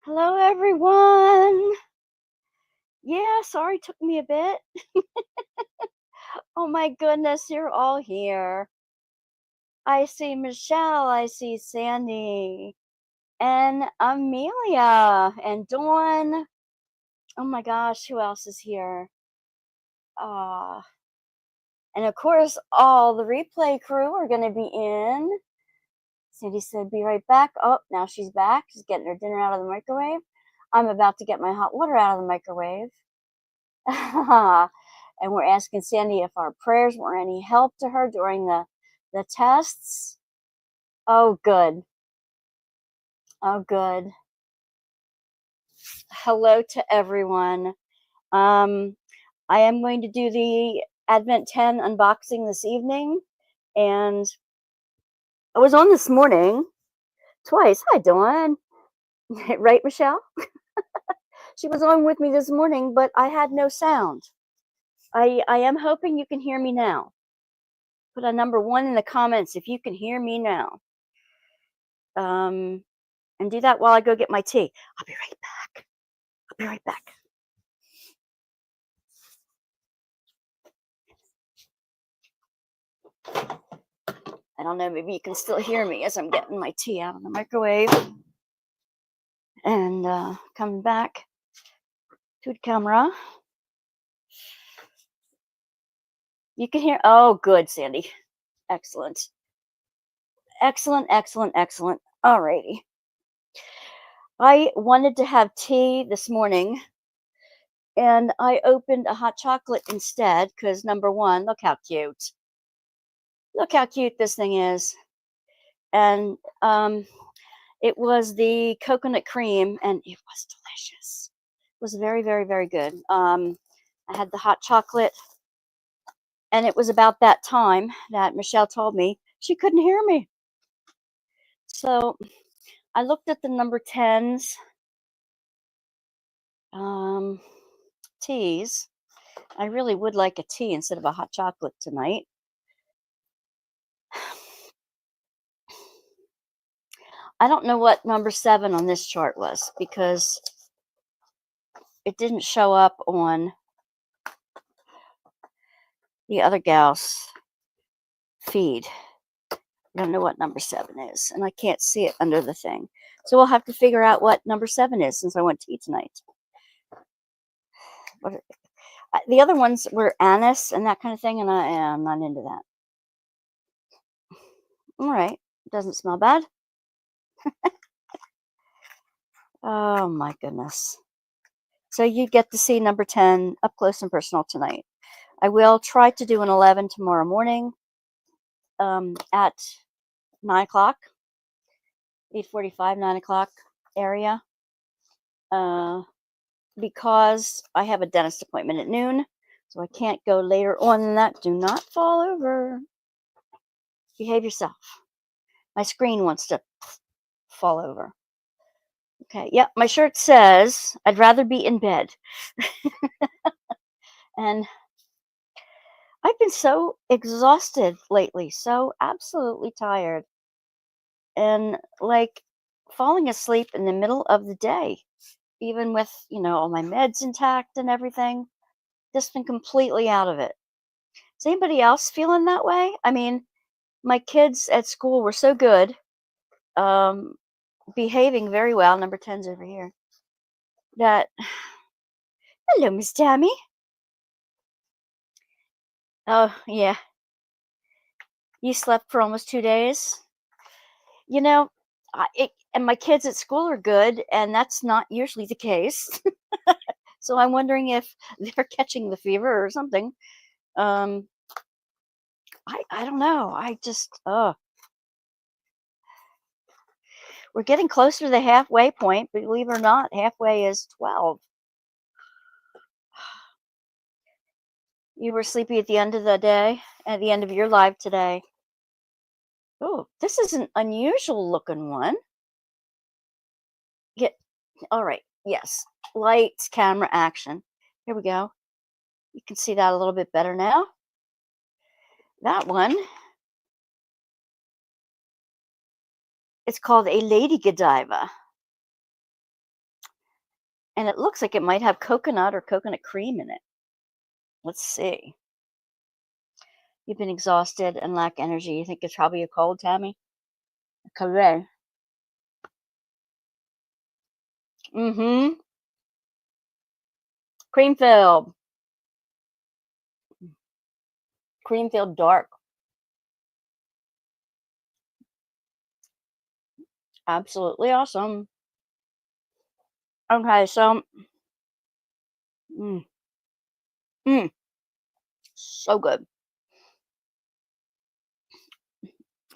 Hello, everyone. Yeah, sorry, took me a bit. Oh my goodness, you're all here. I see Michelle, I see Sandy, and Amelia, and Dawn. Oh my gosh, who else is here? Uh, and of course, all the replay crew are going to be in. Sandy said, be right back. Oh, now she's back. She's getting her dinner out of the microwave. I'm about to get my hot water out of the microwave. And we're asking Sandy if our prayers were any help to her during the tests. Oh, good. Oh, good. Hello to everyone. I am going to do the Advent 10 unboxing this evening, and I was on this morning twice. Hi, Dawn. Right, Michelle? She was on with me this morning, but I had no sound. I am hoping you can hear me now. Put a number 1 in the comments if you can hear me now. And do that while I go get my tea. I'll be right back. I'll be right back. I don't know, maybe you can still hear me as I'm getting my tea out of the microwave. And coming back to the camera. You can hear, oh, good, Sandy. Excellent. Excellent, excellent, excellent. Alrighty. I wanted to have tea this morning, and I opened a hot chocolate instead, because number 1, look how cute. Look how cute this thing is. And it was the coconut cream, and it was delicious. It was very, very, very good. I had the hot chocolate, and it was about that time that Michelle told me she couldn't hear me. So I looked at the number 10s teas. I really would like a tea instead of a hot chocolate tonight. I don't know what number 7 on this chart was, because it didn't show up on the other gal's feed. I don't know what number 7 is, and I can't see it under the thing. So we'll have to figure out what number 7 is, since I went to eat tonight. The other ones were anise and that kind of thing, and I am not into that. All right. Doesn't smell bad. Oh my goodness. So you get to see number 10 up close and personal tonight. I will try to do an 11 tomorrow morning at 9 o'clock, 8:45, 9 o'clock area. Because I have a dentist appointment at noon, so I can't go later on than that. Do not fall over. Behave yourself. My screen wants to fall over. Okay, yep, my shirt says, I'd rather be in bed. And I've been so exhausted lately, so absolutely tired. And like falling asleep in the middle of the day, even with, all my meds intact and everything, just been completely out of it. Is anybody else feeling that way? I mean, my kids at school were so good, behaving very well. Number 10's over here. That, hello, Miss Tammy. Oh, yeah. You slept for almost 2 days? And my kids at school are good, and that's not usually the case. So I'm wondering if they're catching the fever or something. I don't know. I just, we're getting closer to the halfway point. Believe it or not, halfway is 12. You were sleepy at the end of the day, at the end of your life today. Oh, this is an unusual looking one. All right. Yes. Lights, camera, action. Here we go. You can see that a little bit better now. That one, it's called a Lady Godiva. And it looks like it might have coconut or coconut cream in it. Let's see. You've been exhausted and lack energy. You think it's probably a cold, Tammy? Correct. Mm-hmm. Cream filled. Cream filled dark. Absolutely awesome. Okay, so mm, mm, so good.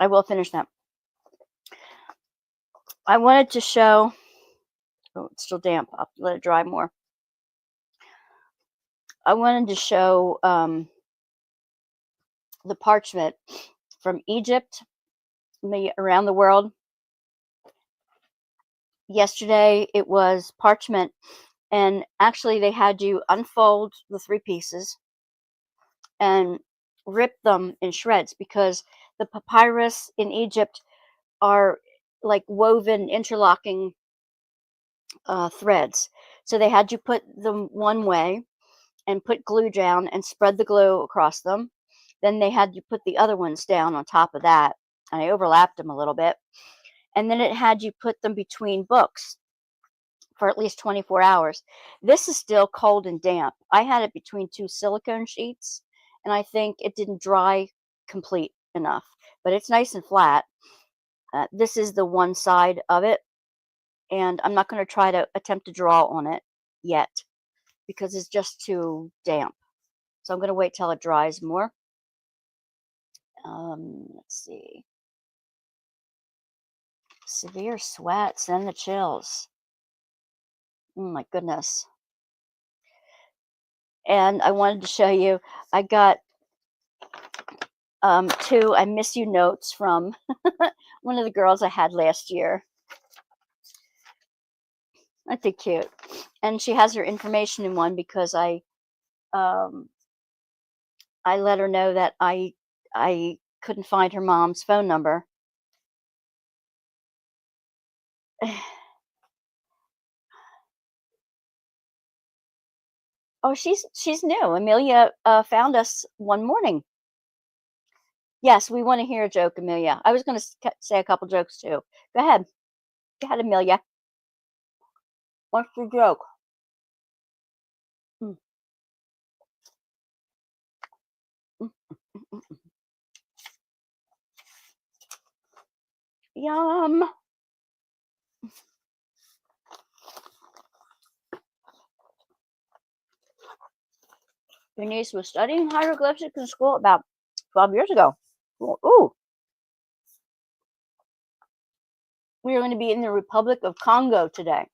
I will finish that. I wanted to show. Oh, it's still damp. I'll let it dry more. I wanted to show the parchment from Egypt, around the world. Yesterday it was parchment, and actually they had you unfold the 3 pieces and rip them in shreds because the papyrus in Egypt are like woven interlocking threads. So they had you put them one way and put glue down and spread the glue across them. Then they had you put the other ones down on top of that, and I overlapped them a little bit. And then it had you put them between books for at least 24 hours. This is still cold and damp. I had it between 2 silicone sheets, and I think it didn't dry complete enough, but it's nice and flat. This is the one side of it, and I'm not going to try to attempt to draw on it yet because it's just too damp. So I'm going to wait till it dries more. Let's see. Severe sweats and the chills. Oh my goodness. And I wanted to show you, I got 2 I miss you notes from one of the girls I had last year. Aren't they cute? And she has her information in one because um, I let her know that I couldn't find her mom's phone number. Oh, she's new. Amelia found us one morning. Yes, we want to hear a joke, Amelia. I was going to say a couple jokes too. Go ahead. Go ahead, Amelia. What's the joke? Mm, mm, mm, mm. Yum. Your niece was studying hieroglyphics in school about 12 years ago. Ooh, we are going to be in the Republic of Congo today.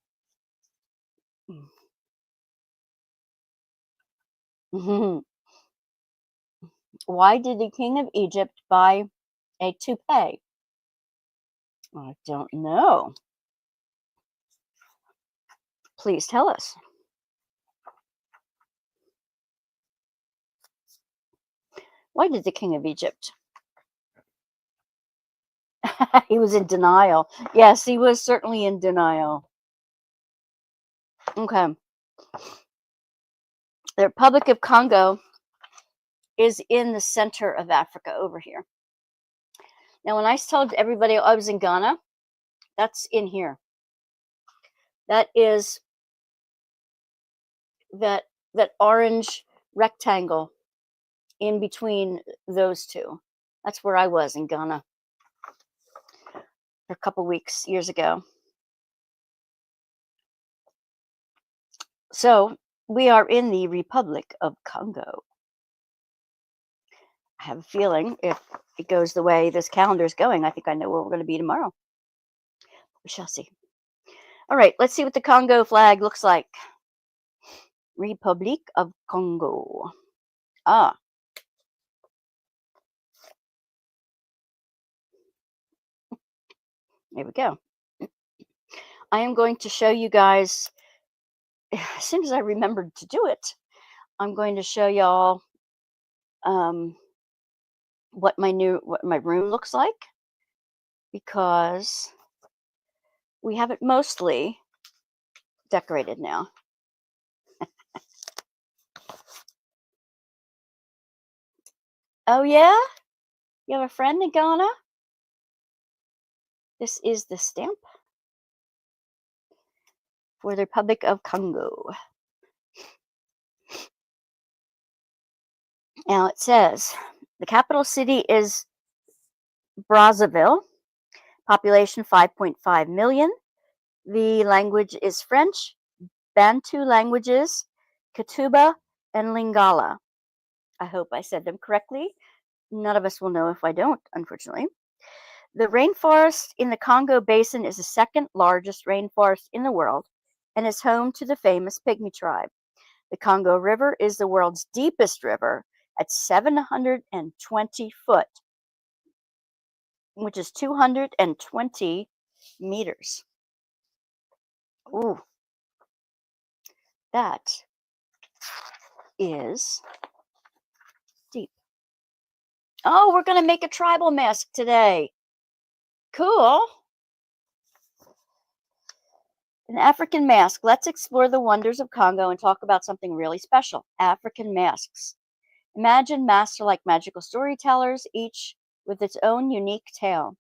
Why did the king of Egypt buy a toupee? I don't know. Please tell us. Why did the king of Egypt? He was in denial. Yes, he was certainly in denial. Okay. The Republic of Congo is in the center of Africa over here. Now, when I told everybody I was in Ghana, that's in here. That is that orange rectangle in between those two. That's where I was in Ghana for a couple weeks years ago. So we are in the Republic of Congo. I have a feeling if it goes the way this calendar is going, I think I know where we're going to be tomorrow. We shall see. All right, let's see what the Congo flag looks like. Republic of Congo. Ah. There we go. I am going to show you guys, as soon as I remembered to do it, I'm going to show y'all what my room looks like, because we have it mostly decorated now. Oh, yeah? You have a friend in Ghana? This is the stamp for the Republic of Congo. Now it says the capital city is Brazzaville, population 5.5 million. The language is French, Bantu languages, Kituba, and Lingala. I hope I said them correctly. None of us will know if I don't, unfortunately. The rainforest in the Congo Basin is the second largest rainforest in the world and is home to the famous Pygmy tribe. The Congo River is the world's deepest river at 720 foot, which is 220 meters. Ooh, that is deep. Oh, we're going to make a tribal mask today. Cool. An African mask. Let's explore the wonders of Congo and talk about something really special. African masks. Imagine masks are like magical storytellers, each with its own unique tale.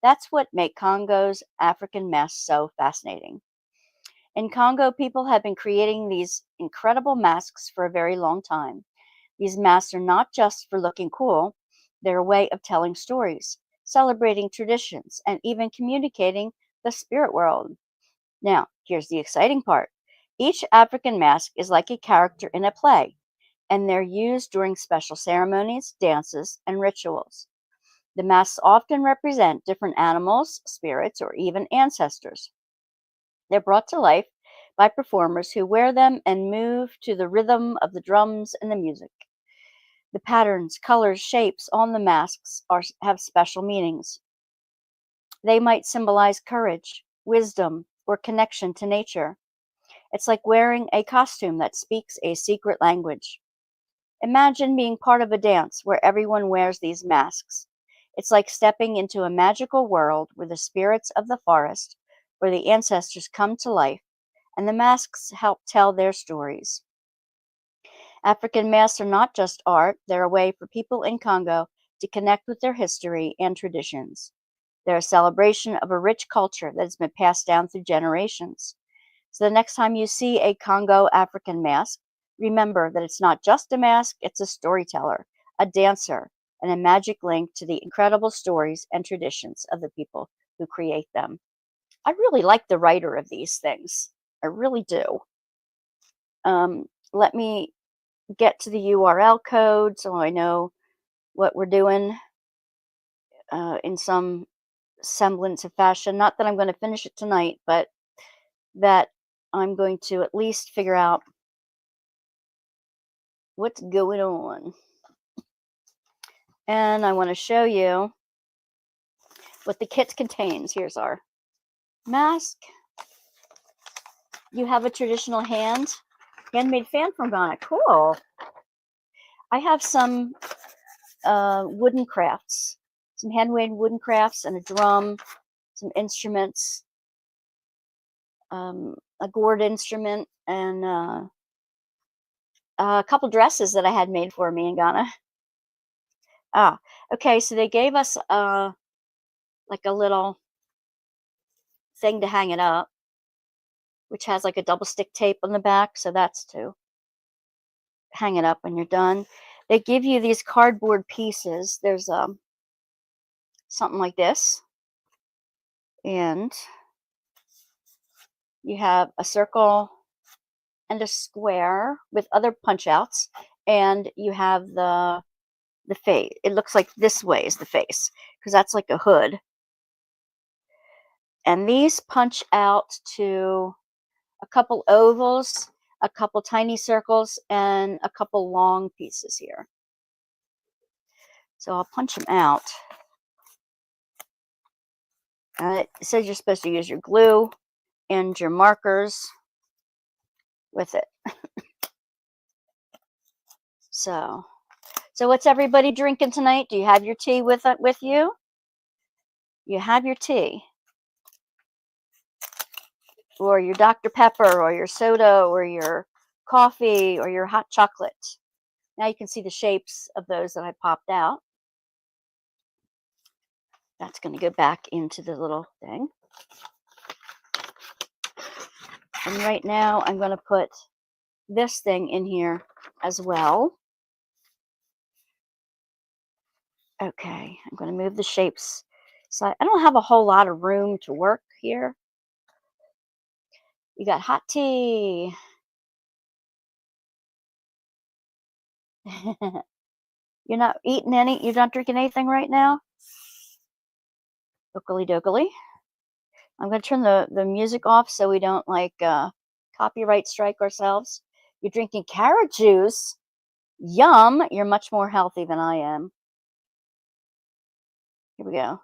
That's what makes Congo's African masks so fascinating. In Congo, people have been creating these incredible masks for a very long time. These masks are not just for looking cool, they're a way of telling stories, celebrating traditions, and even communicating the spirit world. Now, here's the exciting part. Each African mask is like a character in a play, and they're used during special ceremonies, dances, and rituals. The masks often represent different animals, spirits, or even ancestors. They're brought to life by performers who wear them and move to the rhythm of the drums and the music. The patterns, colors, shapes on the masks have special meanings. They might symbolize courage, wisdom, or connection to nature. It's like wearing a costume that speaks a secret language. Imagine being part of a dance where everyone wears these masks. It's like stepping into a magical world where the spirits of the forest or the ancestors come to life, and the masks help tell their stories. African masks are not just art, they're a way for people in Congo to connect with their history and traditions. They're a celebration of a rich culture that has been passed down through generations. So the next time you see a Congo African mask, remember that it's not just a mask, it's a storyteller, a dancer, and a magic link to the incredible stories and traditions of the people who create them. I really like the writer of these things. I really do. Let me get to the URL code so I know what we're doing in some semblance of fashion. Not that I'm going to finish it tonight, but that I'm going to at least figure out what's going on. And I want to show you what the kit contains. Here's our mask. You have a traditional handmade fan from Ghana. Cool. I have some wooden crafts, some handmade wooden crafts, and a drum, some instruments, a gourd instrument, and a couple dresses that I had made for me in Ghana. Okay, so they gave us like a little thing to hang it up, which has like a double stick tape on the back, so that's to hang it up when you're done. They give you these cardboard pieces. There's something like this, and you have a circle and a square with other punch outs, and you have the face. It looks like this way is the face, because that's like a hood. And these punch out to a couple ovals, a couple tiny circles, and a couple long pieces here. So I'll punch them out. It says you're supposed to use your glue and your markers with it. So what's everybody drinking tonight? Do you have your tea with you? You have your tea. or your Dr. Pepper, or your soda, or your coffee, or your hot chocolate. Now you can see the shapes of those that I popped out. That's going to go back into the little thing. And right now I'm going to put this thing in here as well. Okay, I'm going to move the shapes. So I don't have a whole lot of room to work here. You got hot tea. You're not eating any, you're not drinking anything right now? Oakley dokley. I'm going to turn the music off so we don't like copyright strike ourselves. You're drinking carrot juice. Yum. You're much more healthy than I am. Here we go.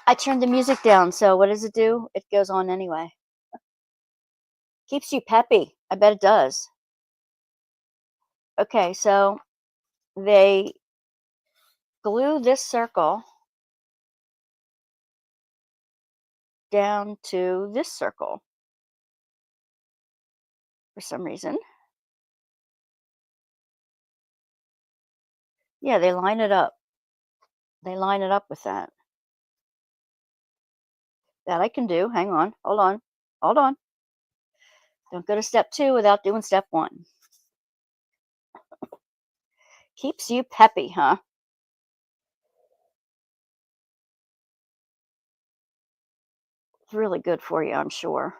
I turned the music down, so what does it do? It goes on anyway. Keeps you peppy. I bet it does. Okay, so they glue this circle down to this circle for some reason. Yeah, they line it up. They line it up with that. That I can do. Hang on. Hold on. Hold on. Don't go to step 2 without doing step 1. Keeps you peppy, huh? It's really good for you, I'm sure.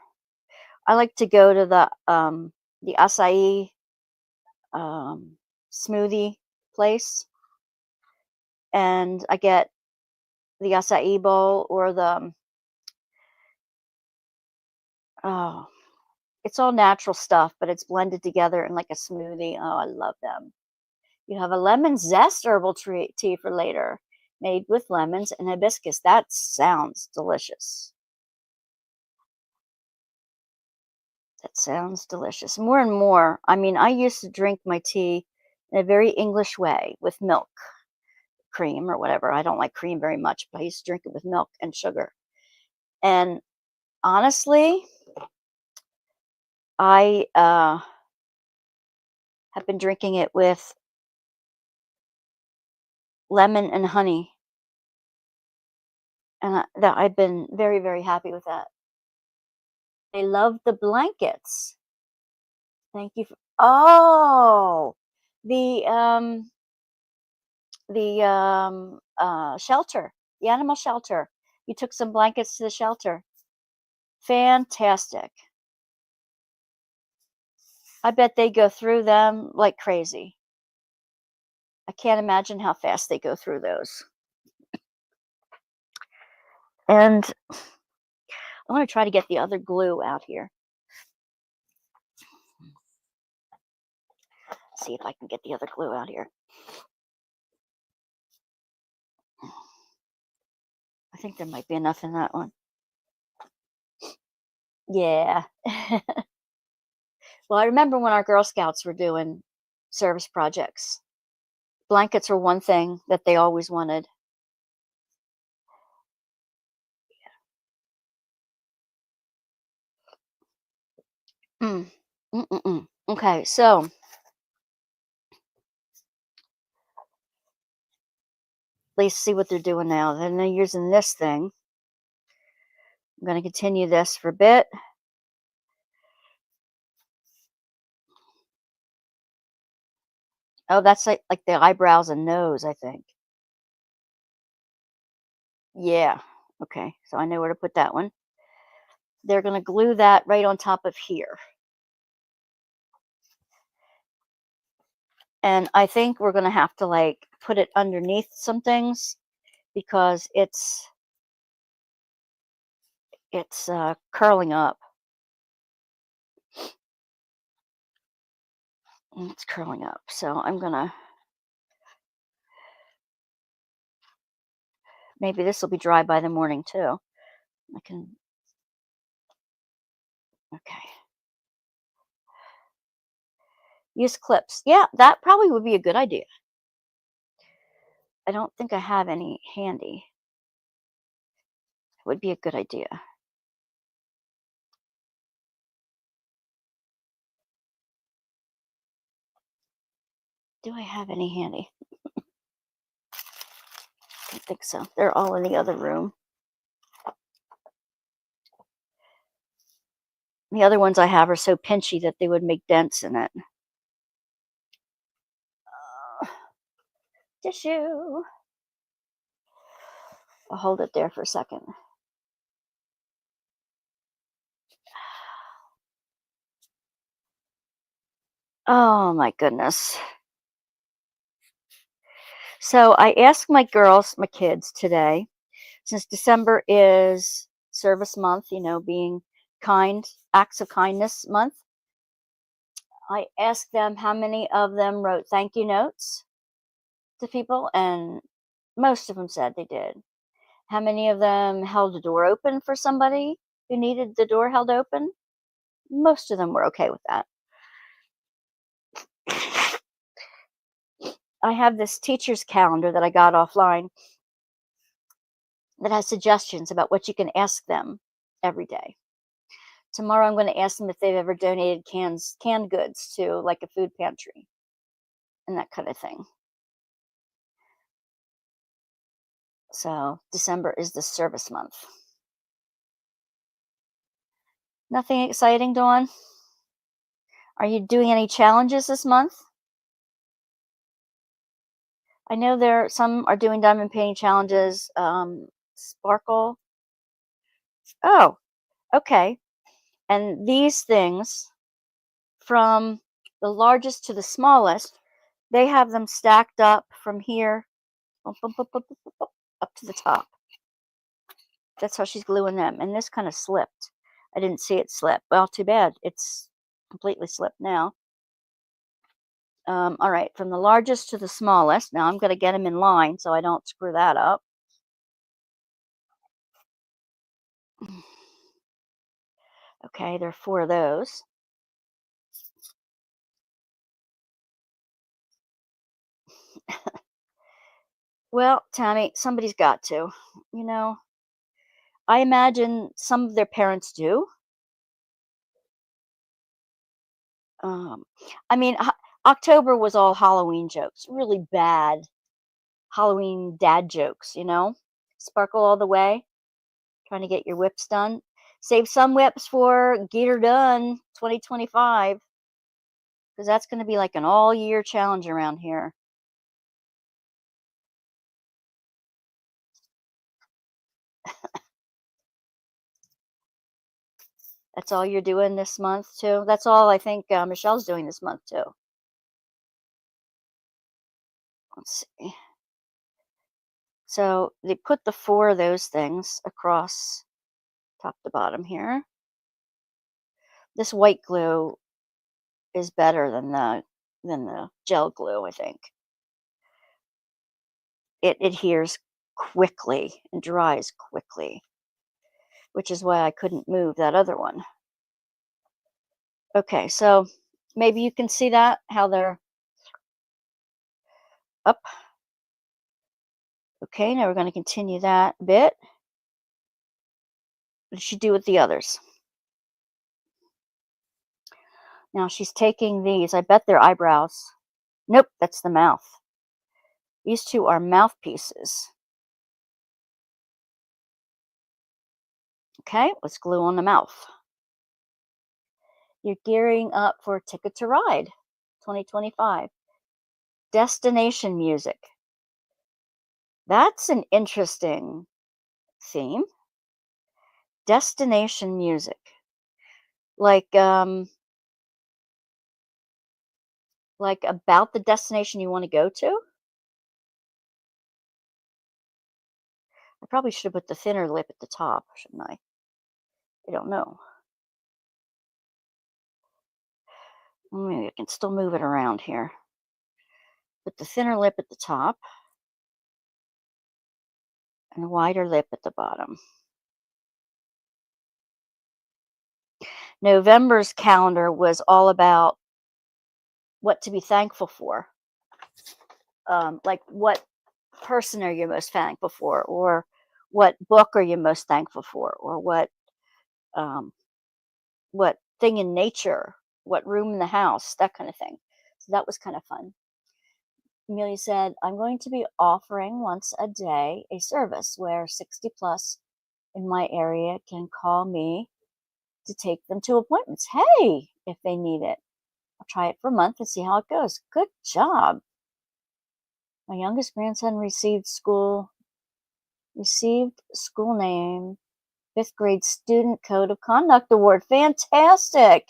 I like to go to the acai smoothie place, and I get the acai bowl or the oh, it's all natural stuff, but it's blended together in like a smoothie. Oh, I love them. You have a lemon zest herbal tea for later, made with lemons and hibiscus. That sounds delicious. That sounds delicious. More and more. I mean, I used to drink my tea in a very English way with milk, cream, or whatever. I don't like cream very much, but I used to drink it with milk and sugar. And honestly, I have been drinking it with lemon and honey, and I've been very, very happy with that. I love the blankets. Thank you. Oh, the shelter, the animal shelter. You took some blankets to the shelter. Fantastic. I bet they go through them like crazy. I can't imagine how fast they go through those. And I want to try to get the other glue out here. See if I can get the other glue out here. I think there might be enough in that one. Yeah. Well, I remember when our Girl Scouts were doing service projects. Blankets were one thing that they always wanted. Mm. Mm-mm-mm. Okay, so let's see what they're doing now. Then they're using this thing. I'm going to continue this for a bit. Oh, that's like the eyebrows and nose, I think. Yeah. Okay, so I know where to put that one. They're going to glue that right on top of here. And I think we're going to have to like put it underneath some things because it's curling up. It's curling up. So I'm going to, maybe this will be dry by the morning too. I can, okay. Use clips. Yeah, that probably would be a good idea. I don't think I have any handy. would be a good idea. Do I have any handy? I don't think so. They're all in the other room. The other ones I have are so pinchy that they would make dents in it. Tissue. I'll hold it there for a second. Oh my goodness. So I asked my kids today, since December is service month, being kind, acts of kindness month. I asked them how many of them wrote thank you notes to people, and most of them said they did. How many of them held the door open for somebody who needed the door held open? Most of them were okay with that. I have this teacher's calendar that I got offline that has suggestions about what you can ask them every day. Tomorrow I'm going to ask them if they've ever donated canned goods to like a food pantry and that kind of thing. So December is the service month. Nothing exciting, Dawn? Are you doing any challenges this month? I know some are doing diamond painting challenges. Sparkle. Oh, okay. And these things, from the largest to the smallest, they have them stacked up from here up to the top. That's how she's gluing them. And this kind of slipped. I didn't see it slip. Well, too bad. It's completely slipped now. All right, from the largest to the smallest. Now I'm going to get them in line so I don't screw that up. Okay, there are 4 of those. Well, Tammy, somebody's got to. I imagine some of their parents do. I mean, October was all Halloween jokes, really bad Halloween dad jokes, Sparkle all the way, trying to get your whips done. Save some whips for Get Her Done 2025, because that's going to be like an all-year challenge around here. That's all you're doing this month, too? That's all I think Michelle's doing this month, too. Let's see. So they put the 4 of those things across top to bottom here. This white glue is better than the gel glue, I think. It adheres quickly and dries quickly, which is why I couldn't move that other one. Okay, so maybe you can see that, how they're up. Okay, now we're going to continue that a bit. What did she do with the others? Now she's taking these. I bet they're eyebrows. Nope, that's the mouth. These 2 are mouthpieces. Okay, let's glue on the mouth. You're gearing up for Ticket to Ride 2025. Destination music. That's an interesting theme. Destination music. Like about the destination you want to go to? I probably should have put the thinner lip at the top, shouldn't I? I don't know. Maybe I can still move it around here. Put the thinner lip at the top and a wider lip at the bottom. November's calendar was all about what to be thankful for. Like what person are you most thankful for, or what book are you most thankful for, or um, what thing in nature, what room in the house, that kind of thing. So that was kind of fun. Amelia said, I'm going to be offering once a day a service where 60 plus in my area can call me to take them to appointments. Hey, if they need it. I'll try it for a month and see how it goes. Good job. My youngest grandson received school name, 5th grade student code of conduct award. Fantastic.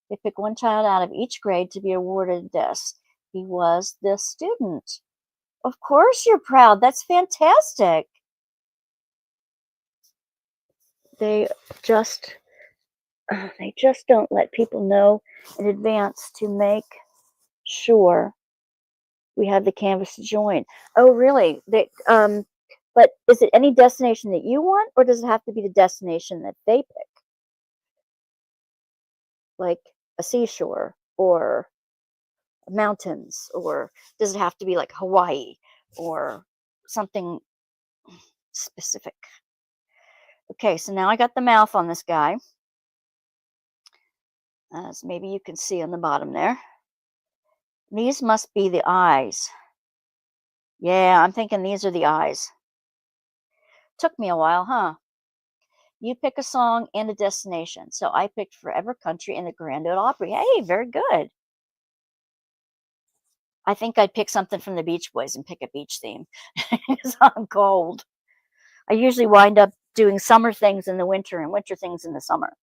They pick one child out of each grade to be awarded this. He was the student. Of course you're proud. That's fantastic. They just don't let people know in advance to make sure we have the canvas to join. Oh, really? But is it any destination that you want, or does it have to be the destination that they pick? Like a seashore or mountains, or does it have to be like Hawaii or something specific? Okay, so now I got the mouth on this guy, as maybe you can see on the bottom there. These must be the eyes. Yeah, I'm thinking these are the eyes. Took me a while, huh? You pick a song and a destination. So I picked Forever Country and the Grand Ole Opry. Hey, very good. I think I'd pick something from the Beach Boys and pick a beach theme because I'm cold. I usually wind up doing summer things in the winter and winter things in the summer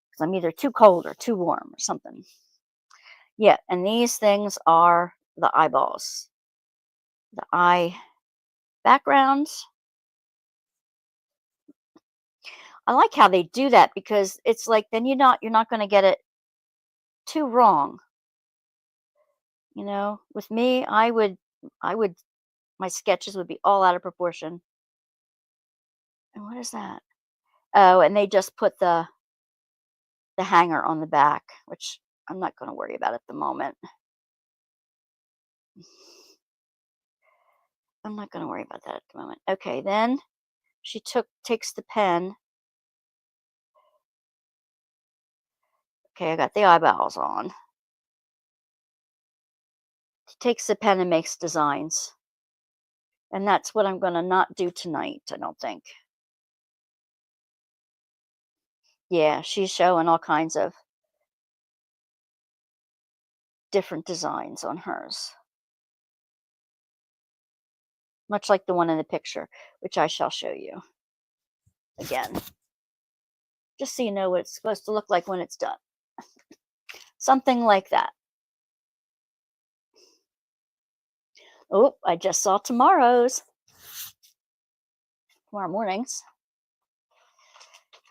because I'm either too cold or too warm or something. Yeah, and these things are the eyeballs, the eye backgrounds. I like how they do that because it's like then you're not going to get it too wrong. You know, with me, I would my sketches would be all out of proportion. And what is that? Oh, and they just put the hanger on the back, which I'm not going to worry about at the moment. I'm not going to worry about that at the moment. Okay, then she takes the pen. Okay, I got the eyeballs on. She takes the pen and makes designs. And that's what I'm going to not do tonight, I don't think. Yeah, she's showing all kinds of different designs on hers, much like the one in the picture, which I shall show you again, just so you know what it's supposed to look like when it's done. Something like that. Oh, I just saw tomorrow morning's.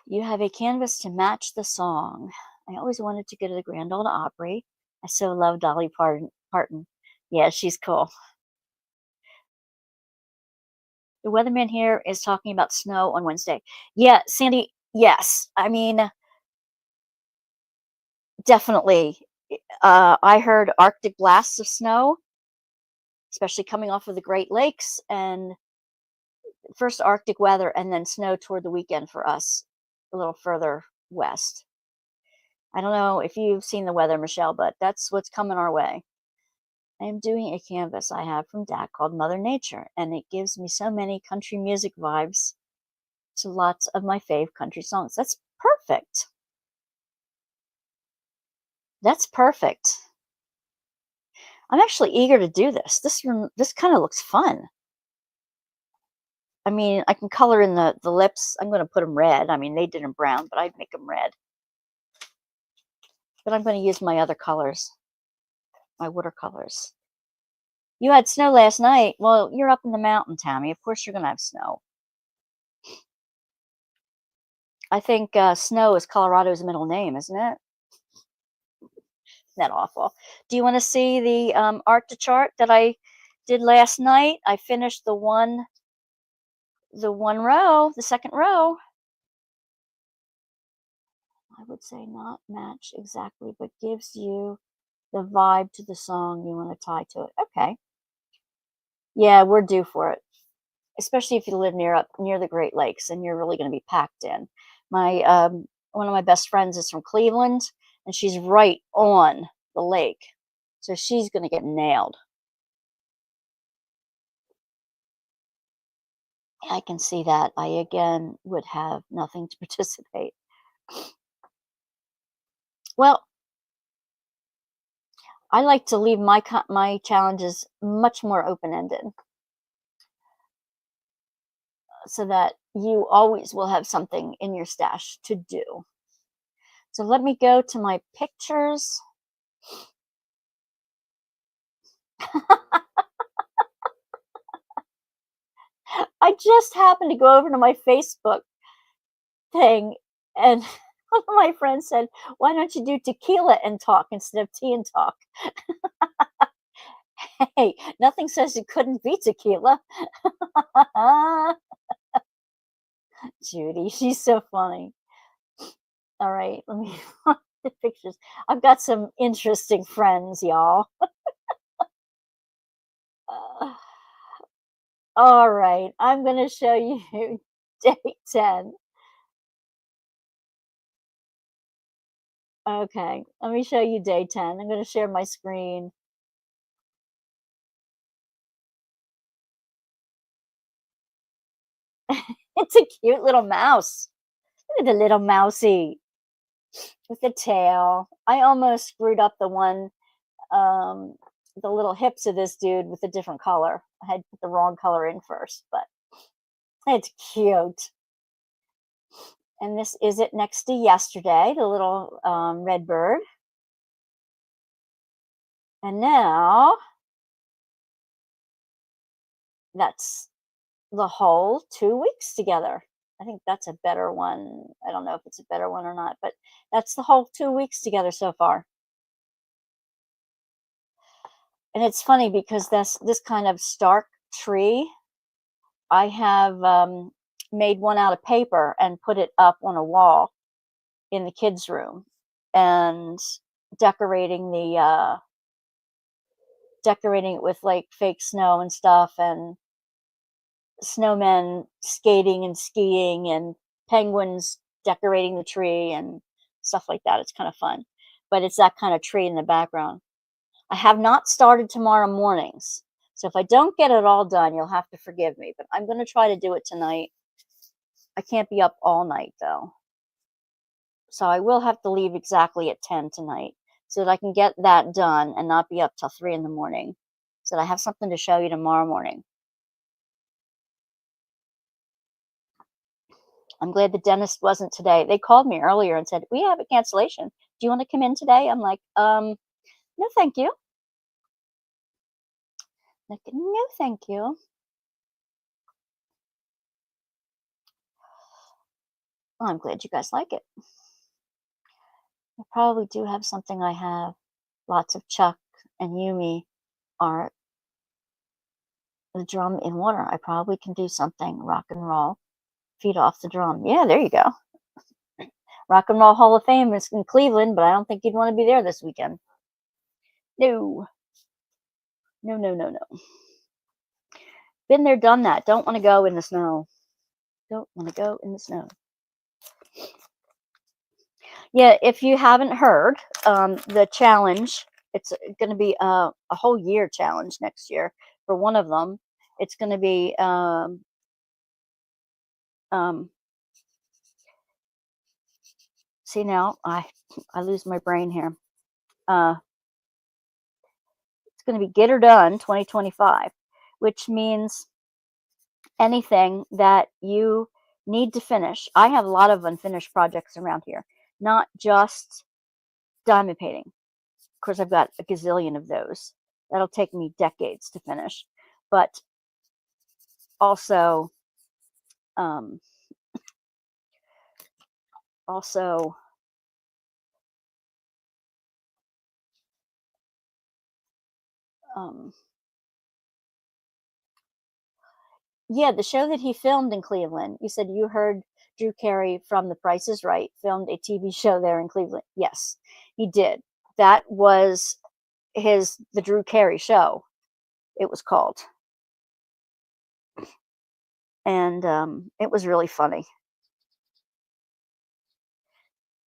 You have a canvas to match the song. I always wanted to go to the Grand Ole Opry. I so love Dolly Parton. Yeah, she's cool. The weatherman here is talking about snow on Wednesday. Yeah, Sandy, yes. I mean, definitely. I heard Arctic blasts of snow, especially coming off of the Great Lakes, and first Arctic weather and then snow toward the weekend for us a little further west. I don't know if you've seen the weather, Michelle, but that's what's coming our way. I am doing a canvas I have from Dad called Mother Nature, and it gives me so many country music vibes to lots of my fave country songs. That's perfect. That's perfect. I'm actually eager to do this. This kind of looks fun. I mean, I can color in the lips. I'm going to put them red. I mean, they did them brown, but I'd make them red. But I'm going to use my other colors, my watercolors. You had snow last night. Well, you're up in the mountain, Tammy. Of course you're going to have snow. I think Snow is Colorado's middle name, isn't it? Isn't that awful? Do you want to see the art to chart that I did last night? I finished the one row, the second row. I would say not match exactly, but gives you the vibe to the song you want to tie to it. Okay. Yeah, we're due for it. especially if you live near the Great Lakes and you're really going to be packed in. My one of my best friends is from Cleveland, and she's right on the lake, so she's going to get nailed. I can see that. I again would have nothing to participate. Well, I like to leave my challenges much more open ended, so that you always will have something in your stash to do. So let me go to my pictures. I just happened to go over to my Facebook thing, and one of my friends said, "Why don't you do tequila and talk instead of tea and talk?" Hey, nothing says it couldn't be tequila. Judy, she's so funny. All right, let me find the pictures. I've got some interesting friends, y'all. Uh, all right, I'm going to show you day 10. Okay, let me show you day 10. I'm going to share my screen. It's a cute little mouse. Look at the little mousy with the tail. I almost screwed up um, the little hips of this dude with a different color. I had put the wrong color in first, but it's cute. And this is it next to yesterday, the little red bird. And now that's the whole 2 weeks together. I think that's a better one. I don't know if it's a better one or not, but that's the whole 2 weeks together so far. And it's funny because this kind of stark tree, I have made one out of paper and put it up on a wall in the kids' room, and decorating decorating it with like fake snow and stuff, and snowmen skating and skiing, and penguins decorating the tree and stuff like that. It's kind of fun, but it's that kind of tree in the background. I have not started tomorrow mornings, so if I don't get it all done, you'll have to forgive me, but I'm going to try to do it tonight. I can't be up all night though, so I will have to leave exactly at 10 tonight so that I can get that done and not be up till 3 in the morning, so that I have something to show you tomorrow morning. I'm glad the dentist wasn't today. They called me earlier and said, "We have a cancellation. Do you want to come in today?" I'm like, no, thank you. Like, no, thank you. Well, I'm glad you guys like it. I probably do have something I have. Lots of Chuck and Yumi are the drum in water. I probably can do something rock and roll. Feet off the drum. Yeah, there you go. Rock and Roll Hall of Fame is in Cleveland, but I don't think you'd want to be there this weekend. No. No, no, no, no. Been there, done that. Don't want to go in the snow. Don't want to go in the snow. Yeah, if you haven't heard, the challenge, it's going to be a whole year challenge next year. For one of them, it's going to be um, see now I lose my brain here. It's going to be Get Her Done 2025, which means anything that you need to finish. I have a lot of unfinished projects around here, not just diamond painting. Of course, I've got a gazillion of those. That'll take me decades to finish. But also, um, also, um, yeah, the show that he filmed in Cleveland. You said you heard Drew Carey from The Price is Right filmed a TV show there in Cleveland. Yes, he did. That was the Drew Carey show. It was called. and it was really funny.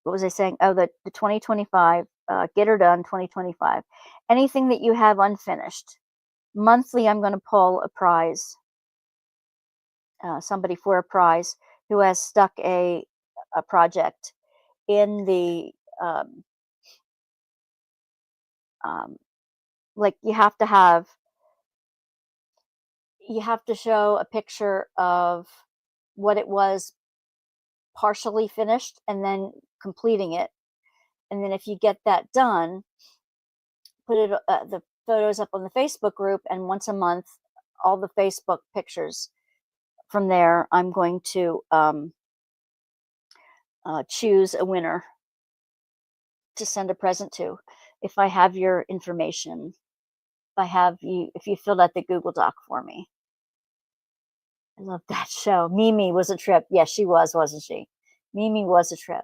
What was I saying? Oh, the 2025, get her done 2025. Anything that you have unfinished. Monthly, I'm going to pull a prize, somebody for a prize who has stuck a project in the um, um, like you have to show a picture of what it was partially finished and then completing it. And then if you get that done, put the photos up on the Facebook group, and once a month, all the Facebook pictures from there, I'm going to choose a winner to send a present to. If I have your information, if you filled out the Google Doc for me. I love that show. Mimi was a trip. Yes, she was, wasn't she? Mimi was a trip.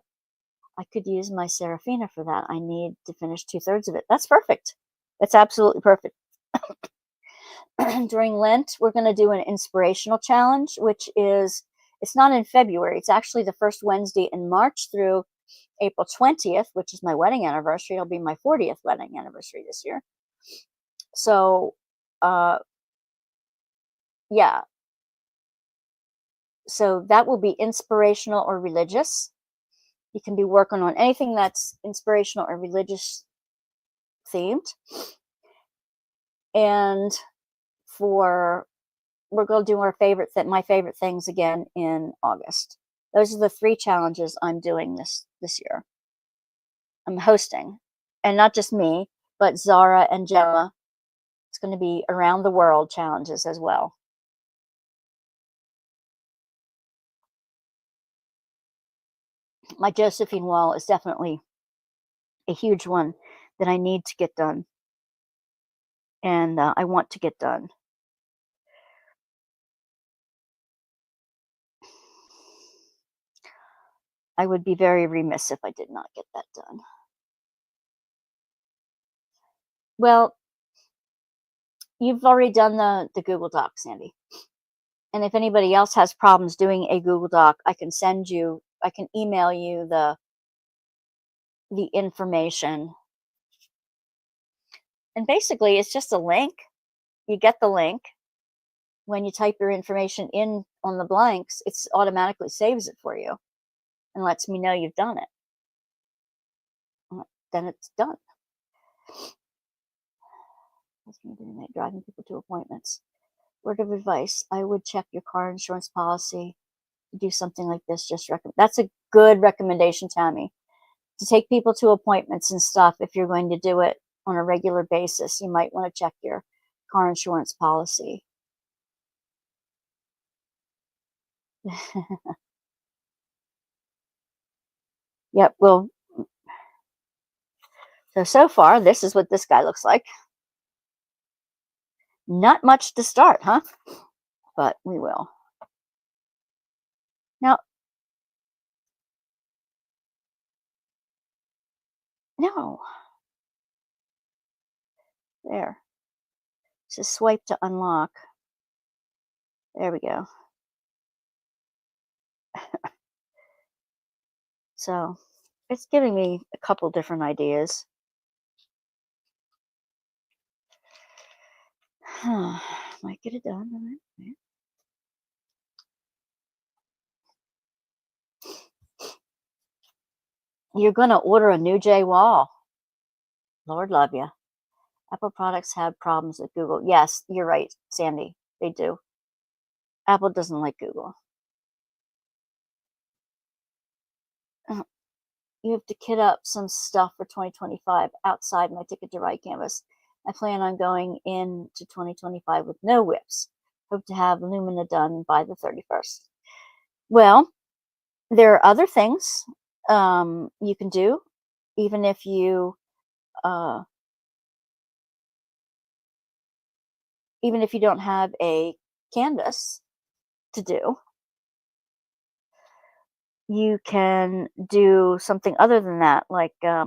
I could use my Serafina for that. I need to finish 2/3 of it. That's perfect. That's absolutely perfect. During Lent, we're going to do an inspirational challenge, which is, it's not in February. It's actually the first Wednesday in March through April 20th, which is my wedding anniversary. It'll be my 40th wedding anniversary this year. So, yeah. So that will be inspirational or religious. You can be working on anything that's inspirational or religious themed. And we're going to do my favorite things again in August. Those are the 3 challenges I'm doing this year. I'm hosting, and not just me, but Zara and Gemma. It's going to be around the world challenges as well. My Josephine wall is definitely a huge one that I need to get done, and I want to get done. I would be very remiss if I did not get that done. Well, you've already done the Google Doc, Sandy. And if anybody else has problems doing a Google Doc, I can email you the information. And basically, it's just a link. You get the link. When you type your information in on the blanks, it automatically saves it for you and lets me know you've done it. Then it's done. Driving people to appointments. Word of advice: I would check your car insurance policy to do something like this. That's a good recommendation, Tammy. To take people to appointments and stuff, if you're going to do it on a regular basis, you might want to check your car insurance policy. Yep. Well, so far, this is what this guy looks like. Not much to start, huh? But we will. Now, no. There. Just swipe to unlock. There we go. So it's giving me a couple different ideas. Might get it done. You're going to order a new J wall. Lord love you. Apple products have problems with Google. Yes, you're right, Sandy. They do. Apple doesn't like Google. You have to kit up some stuff for 2025 outside my Ticket to Ride canvas. I plan on going into 2025 with no whips. Hope to have Lumina done by the 31st. Well, there are other things you can do, even if you don't have a canvas to do. You can do something other than that, like I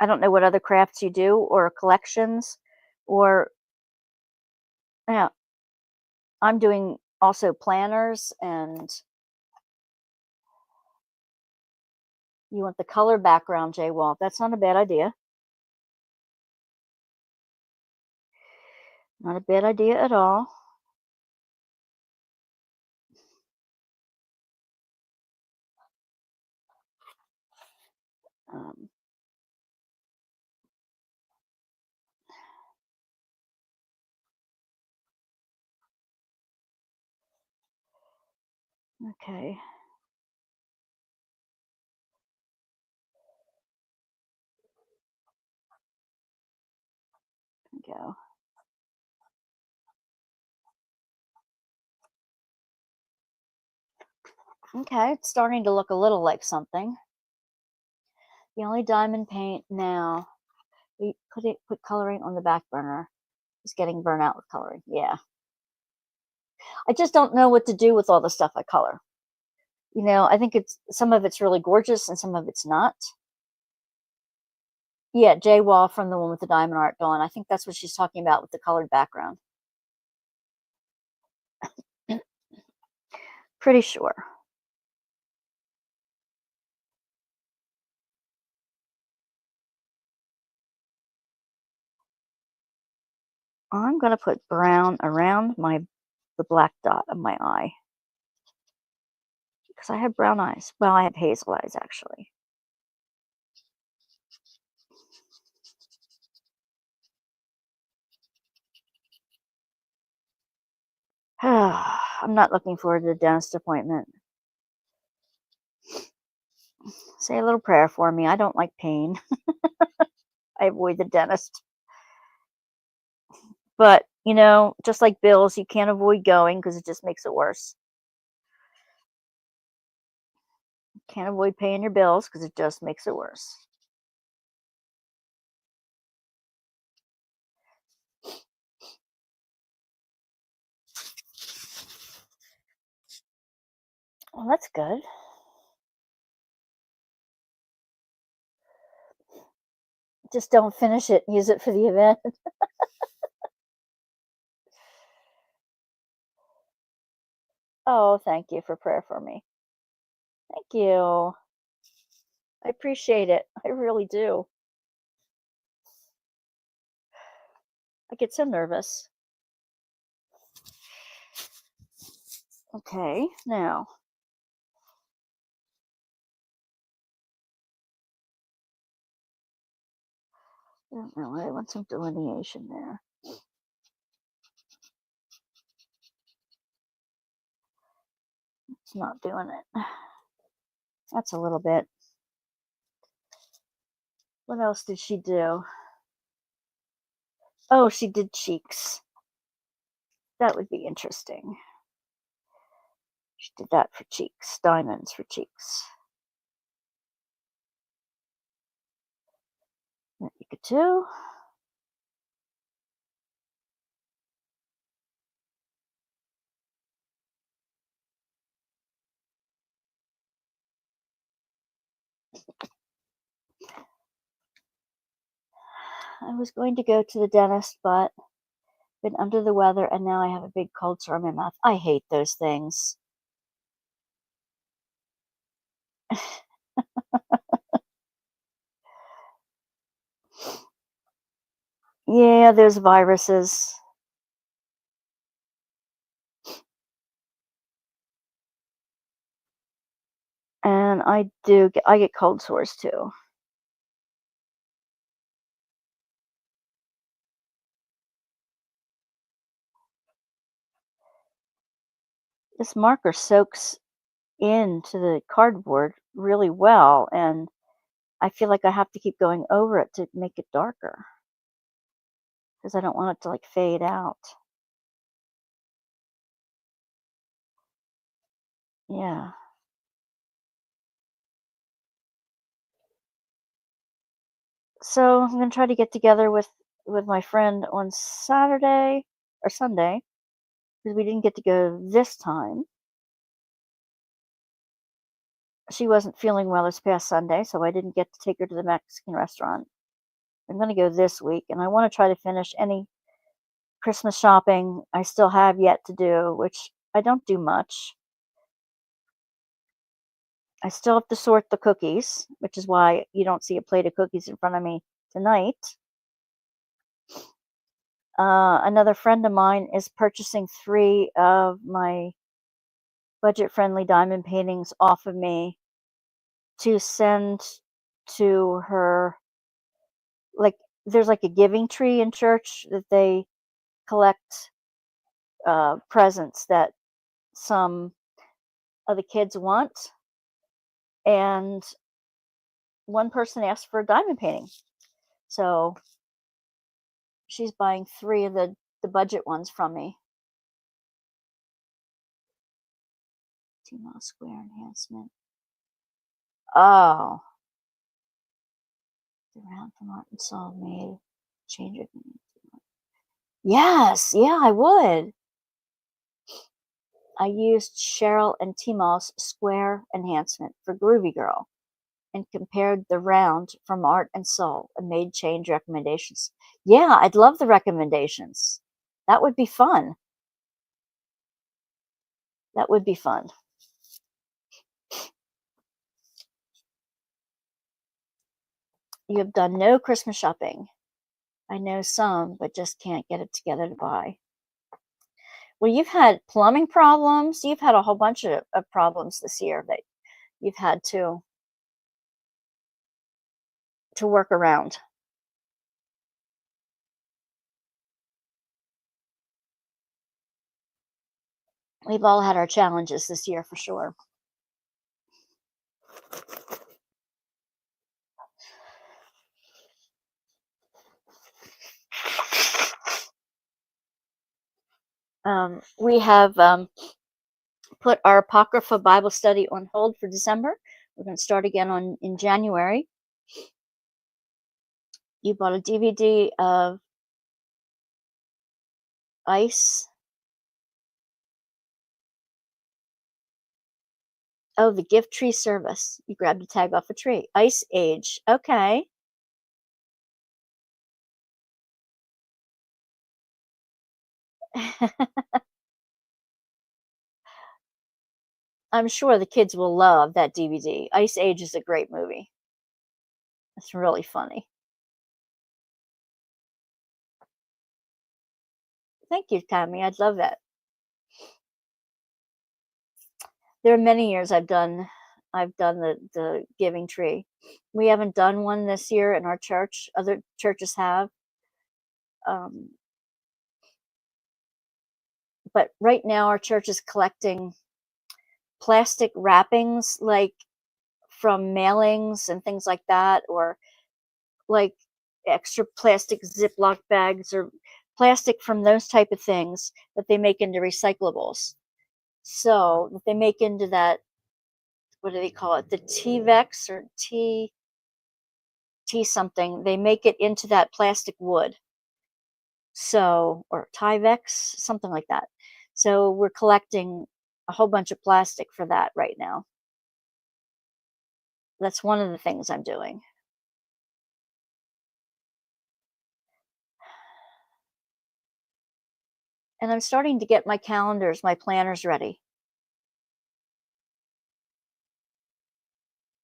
don't know what other crafts you do or collections, Or, yeah, I'm doing also planners, and you want the color background, Jay Wall. That's not a bad idea. Not a bad idea at all. Um, okay. There we go. Okay, it's starting to look a little like something. The only diamond paint now, we put coloring on the back burner. It's getting burnt out with coloring. Yeah. I just don't know what to do with all the stuff I color. I think some of it's really gorgeous and some of it's not. Yeah, Jay Wall from the one with the diamond art going. I think that's what she's talking about with the colored background. Pretty sure. I'm going to put brown around the black dot of my eye. Because I have brown eyes. Well, I have hazel eyes, actually. I'm not looking forward to the dentist appointment. Say a little prayer for me. I don't like pain. I avoid the dentist. But, just like bills, you can't avoid going because it just makes it worse. Can't avoid paying your bills because it just makes it worse. Well, that's good. Just don't finish it. Use it for the event. Oh, thank you for prayer for me. Thank you. I appreciate it. I really do. I get so nervous. Okay, now. I don't know. I want some delineation there. It's not doing it. That's a little bit. What else did she do? Oh, she did cheeks. That would be interesting. She did that for cheeks. Diamonds for cheeks. That you could do. I was going to go to the dentist, but been under the weather, and now I have a big cold sore in my mouth. I hate those things. Yeah, there's viruses. And I get cold sores too. This marker soaks into the cardboard really well, and I feel like I have to keep going over it to make it darker because I don't want it to like fade out. Yeah. So I'm gonna try to get together with my friend on Saturday or Sunday because we didn't get to go this time. She wasn't feeling well this past Sunday, so I didn't get to take her to the Mexican restaurant. I'm gonna go this week, and I want to try to finish any Christmas shopping I still have yet to do, which I don't do much. I still have to sort the cookies, which is why you don't see a plate of cookies in front of me tonight. Another friend of mine is purchasing 3 of my budget-friendly diamond paintings off of me to send to her. Like, there's like a giving tree in church that they collect presents that some of the kids want, and one person asked for a diamond painting, so she's buying 3 of the budget ones from me. T-Mouse square enhancement. Oh, the round from art and soul made change it. Yes, yeah, I would. I used Cheryl and T-Mouse square enhancement for Groovy Girl and compared the round from Art and Soul and made change recommendations. Yeah, I'd love the recommendations. That would be fun. That would be fun. You have done no Christmas shopping. I know some, but just can't get it together to buy. Well, you've had plumbing problems. You've had a whole bunch of problems this year that you've had to work around. We've all had our challenges this year for sure. We have put our Apocrypha Bible study on hold for December. We're going to start again in January. You bought a DVD of Ice. Oh, the gift tree service. You grabbed a tag off a tree. Ice Age. Okay. I'm sure the kids will love that DVD. Ice Age is a great movie. It's really funny. Thank you, Tammy. I'd love that. There are many years I've done the giving tree. We haven't done one this year in our church. Other churches have. Um, but right now our church is collecting plastic wrappings, like from mailings and things like that, or like extra plastic Ziploc bags or plastic from those type of things that they make into recyclables. So that they make into that, what do they call it? The T-Vex or T something. They make it into that plastic wood. So, or Tyvex, something like that. So we're collecting a whole bunch of plastic for that right now. That's one of the things I'm doing. And I'm starting to get my calendars, my planners ready.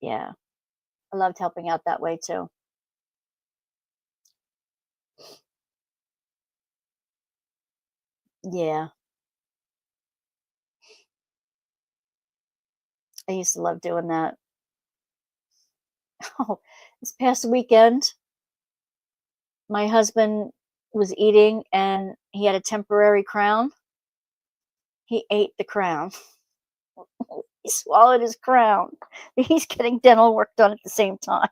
Yeah. I loved helping out that way too. Yeah. I used to love doing that. Oh, this past weekend, my husband was eating and he had a temporary crown. He ate the crown. He swallowed his crown. He's getting dental work done at the same time.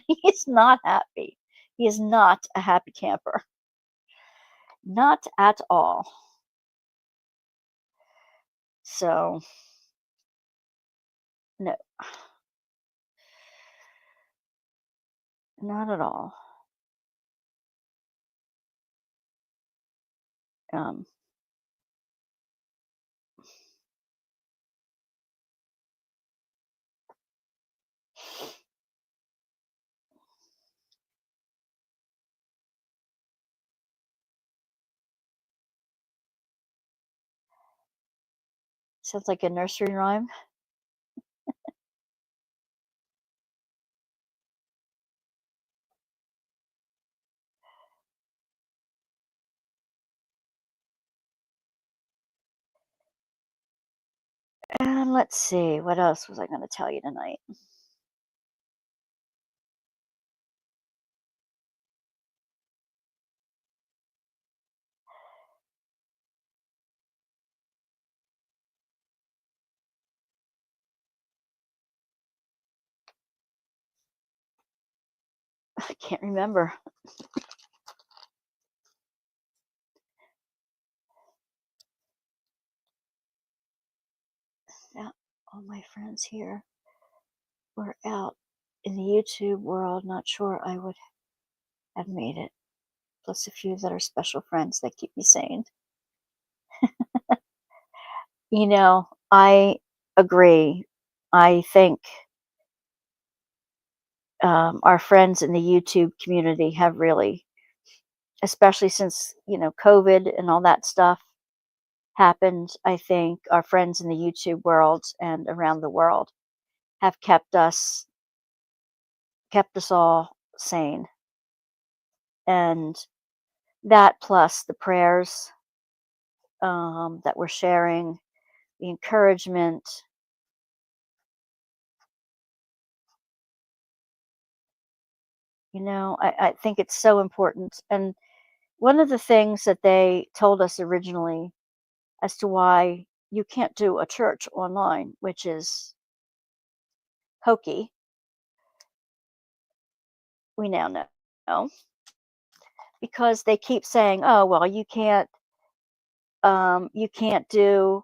He's not happy. He is not a happy camper. Not at all. So, no, not at all. Um, Sounds like a nursery rhyme. And let's see, what else was I going to tell you tonight? I can't remember. Yeah, all my friends here were out in the YouTube world. Not sure I would have made it. Plus a few that are special friends that keep me sane. I agree. I think our friends in the YouTube community have really, especially since, COVID and all that stuff happened, I think our friends in the YouTube world and around the world have kept us all sane. And that plus the prayers that we're sharing, the encouragement, I think it's so important. And one of the things that they told us originally as to why you can't do a church online, which is hokey, we now know, because they keep saying, "Oh, well, you you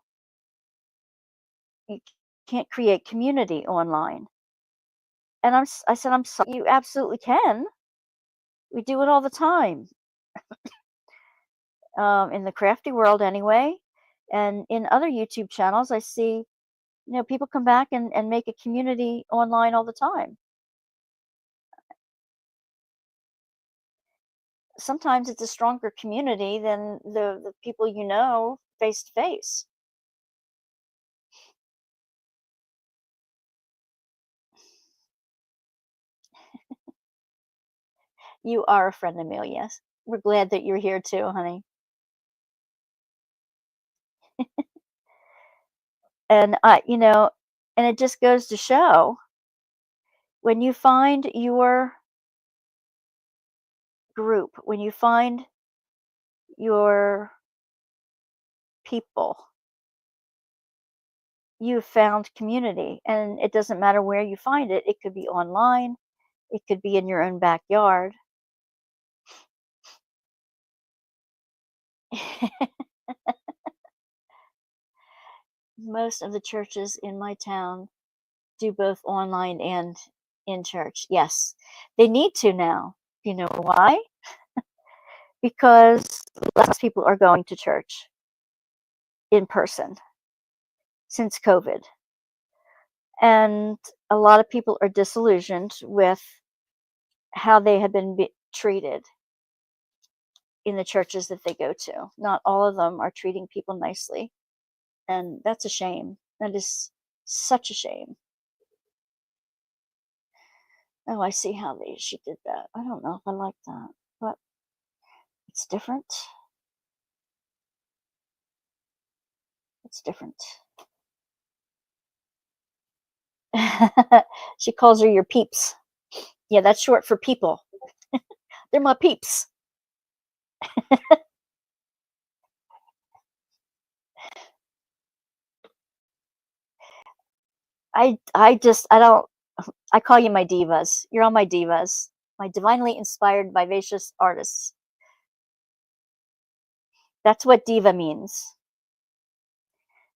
can't create community online." And I said, "I'm sorry, you absolutely can. We do it all the time, in the crafty world anyway, and in other YouTube channels. I see, people come back and make a community online all the time. Sometimes it's a stronger community than the people face to face. You are a friend, Amelia. We're glad that you're here too, honey. And and it just goes to show, when you find your group, when you find your people, you've found community. And it doesn't matter where you find it. It could be online, it could be in your own backyard. Most of the churches in my town do both online and in church. Yes, they need to now. You know why? Because less people are going to church in person since COVID. And a lot of people are disillusioned with how they have been treated in the churches that they go to. Not all of them are treating people nicely. And that's a shame. That is such a shame. Oh, I see how she did that. I don't know if I like that, but it's different. It's different. She calls her your peeps. Yeah, that's short for people. They're my peeps. I don't, I call you my divas. You're all my divas. My divinely inspired vivacious artists. That's what diva means.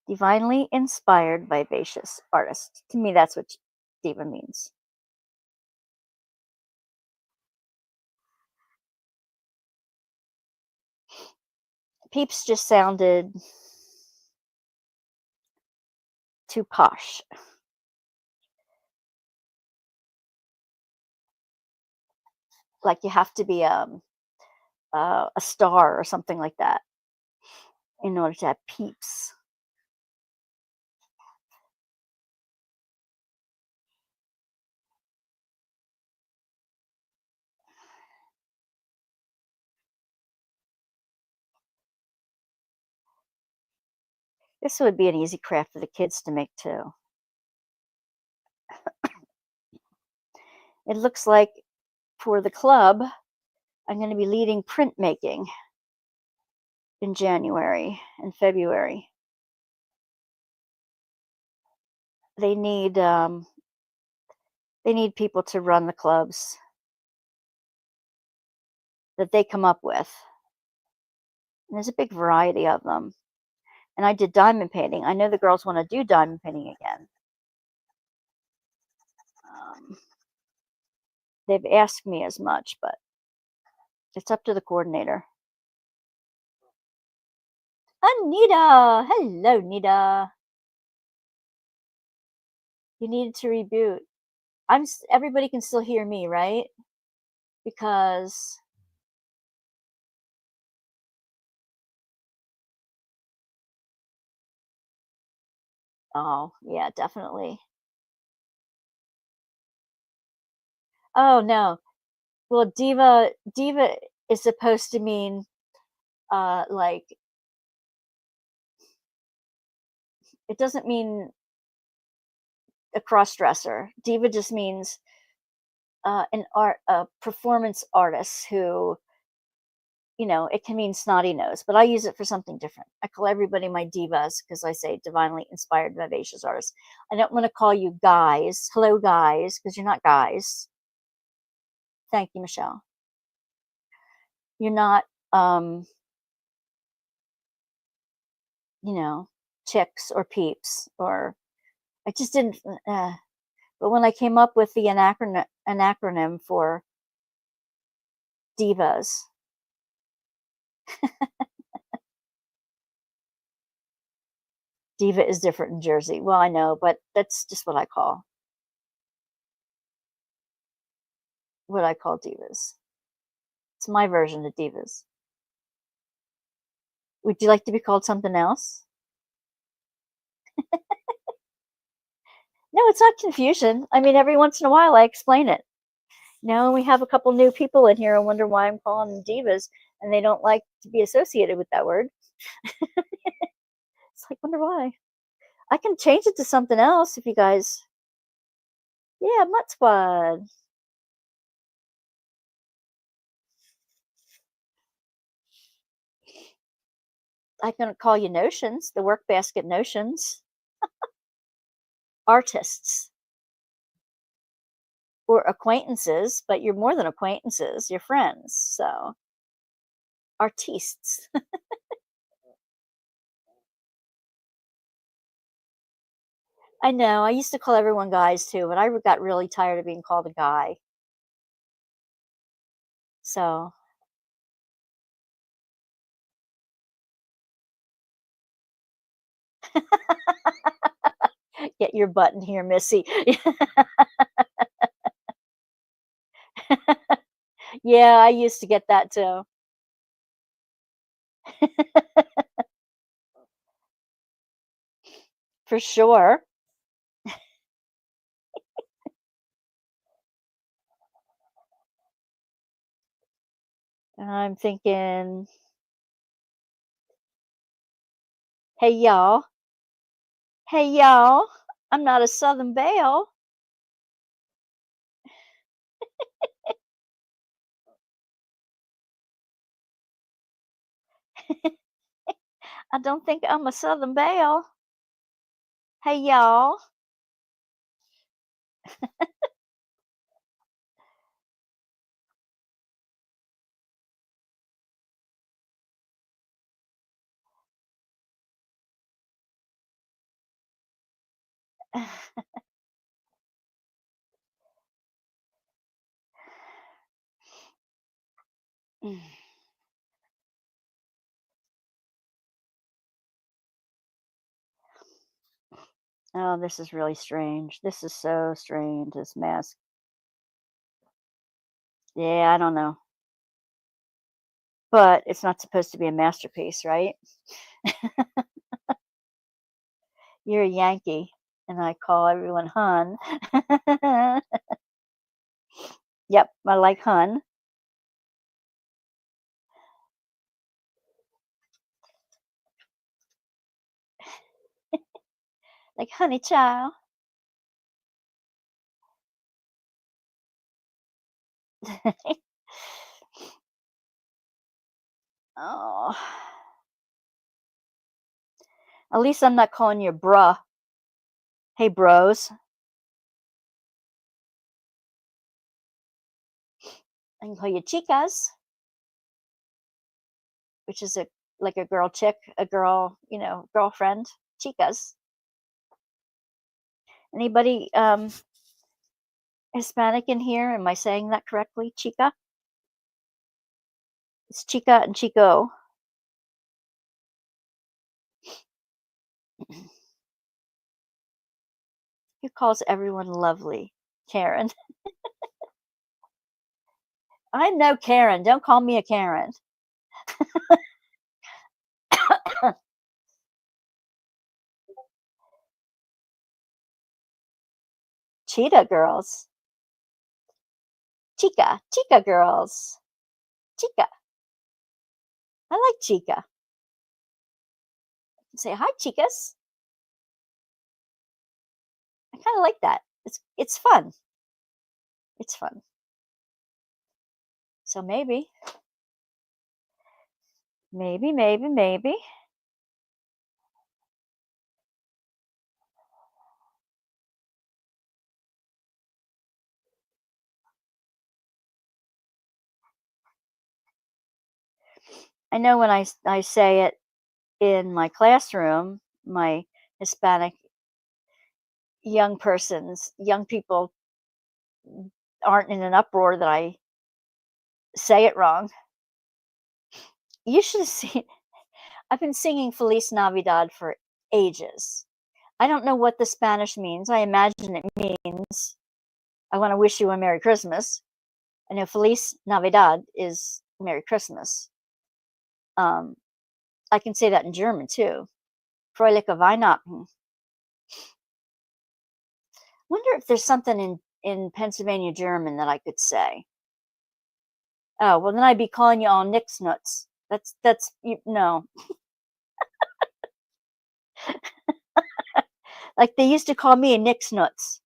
Divinely inspired vivacious artist. To me, that's what diva means. Peeps just sounded too posh. Like you have to be a star or something like that in order to have peeps. This would be an easy craft for the kids to make too. It looks like for the club, I'm going to be leading printmaking in January and February. They need people to run the clubs that they come up with. And there's a big variety of them. And I did diamond painting. I know the girls want to do diamond painting again. They've asked me as much, but it's up to the coordinator. Anita! Hello, Nita. You needed to reboot. Everybody can still hear me, right? Because oh, yeah, definitely. Oh, no. Well, diva is supposed to mean like it doesn't mean a cross dresser. Diva just means a performance artist who, it can mean snotty nose, but I use it for something different. I call everybody my divas because I say divinely inspired, vivacious artists. I don't want to call you guys. Hello, guys, because you're not guys. Thank you, Michelle. You're not, chicks or peeps, or I just didn't. But when I came up with an acronym for divas, diva is different in Jersey. Well, I know, but that's just what I call divas. It's my version of divas. Would you like to be called something else? No, it's not confusion. I mean, every once in a while I explain it. We have a couple new people in here and wonder why I'm calling them divas, and they don't like to be associated with that word. It's like, wonder why. I can change it to something else if you guys. Yeah, Mutt Squad. I can call you notions, the workbasket notions. Artists. Or acquaintances, but you're more than acquaintances, you're friends. So, artistes. I know. I used to call everyone guys too, but I got really tired of being called a guy. So, get your butt in here, Missy. Yeah, I used to get that too. For sure. I'm thinking, hey, y'all. Hey, y'all. I'm not a Southern Belle. I don't think I'm a Southern Belle. Hey, y'all. Oh, this is really strange. This is so strange, this mask. Yeah, I don't know. But it's not supposed to be a masterpiece, right? You're a Yankee, and I call everyone hun. Yep, I like hun. Like, honey child. Oh, at least I'm not calling you bruh. Hey, bros. I can call you chicas, which is a like a girl chick, a girl, girlfriend. Chicas. Anybody Hispanic in here? Am I saying that correctly? Chica? It's chica and chico. Who calls everyone lovely? Karen. I'm no Karen. Don't call me a Karen. Cheetah girls. Chica. Chica girls. Chica. I like chica. Say hi, chicas. I kind of like that. It's fun. It's fun. So maybe. Maybe. I know when I say it in my classroom, my Hispanic young people aren't in an uproar that I say it wrong. You should have seen. I've been singing Feliz Navidad for ages. I don't know what the Spanish means. I imagine it means I want to wish you a Merry Christmas. I know Feliz Navidad is Merry Christmas. Um, I can say that in German too. Fröhliche Weihnachten. Wonder if there's something in Pennsylvania German that I could say. Oh, well, then I'd be calling you all Nixnuts. No. Like they used to call me a Nixnuts.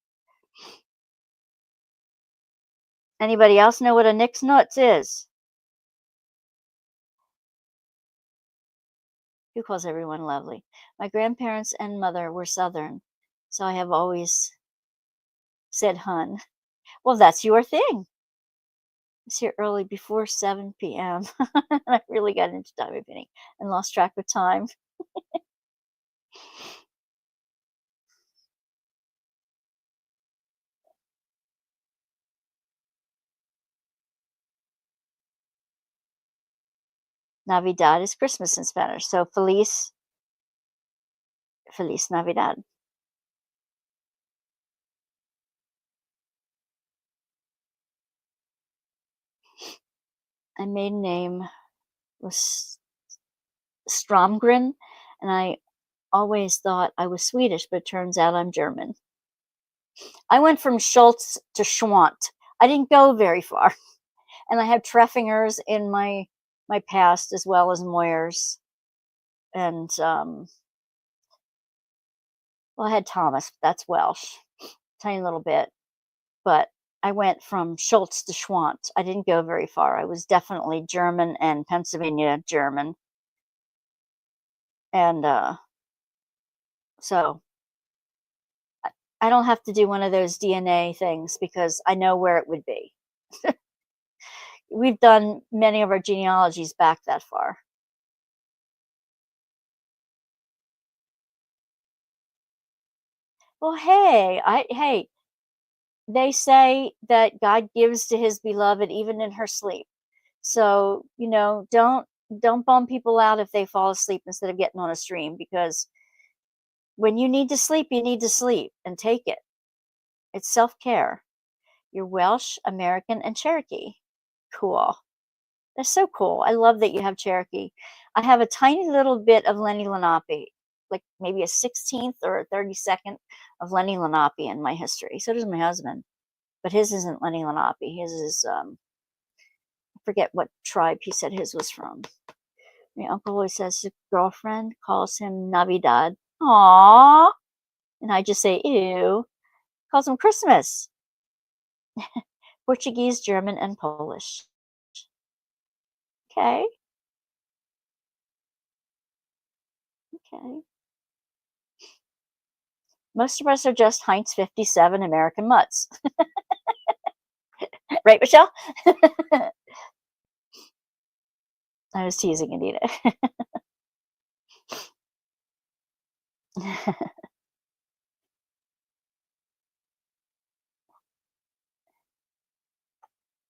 Anybody else know what a Nixnuts is? Who calls everyone lovely? My grandparents and mother were Southern, so I have always said hun. Well, that's your thing. I was here early before 7 p.m. I really got into time opening and lost track of time. Navidad is Christmas in Spanish, so Feliz Navidad. My maiden name was Stromgren, and I always thought I was Swedish, but it turns out I'm German. I went from Schultz to Schwant. I didn't go very far. And I have Treffingers in my past as well as Moyers. And well, I had Thomas, that's Welsh, tiny little bit. But I went from Schultz to Schwant. I didn't go very far. I was definitely German and Pennsylvania German. And so I don't have to do one of those DNA things because I know where it would be. We've done many of our genealogies back that far. Well, hey, they say that God gives to his beloved even in her sleep. So, don't bum people out if they fall asleep instead of getting on a stream, because when you need to sleep, you need to sleep and take it. It's self-care. You're Welsh, American, and Cherokee. Cool. That's so cool. I love that you have Cherokee. I have a tiny little bit of Lenni Lenape, like maybe a 16th or a 32nd of Lenni Lenape in my history. So does my husband. But his isn't Lenni Lenape. His is, I forget what tribe he said his was from. My uncle always says his girlfriend calls him Navidad. Aww. And I just say, ew, calls them Christmas. Portuguese, German, and Polish. Okay. Okay. Most of us are just Heinz 57 American mutts. Right, Michelle? I was teasing Anita.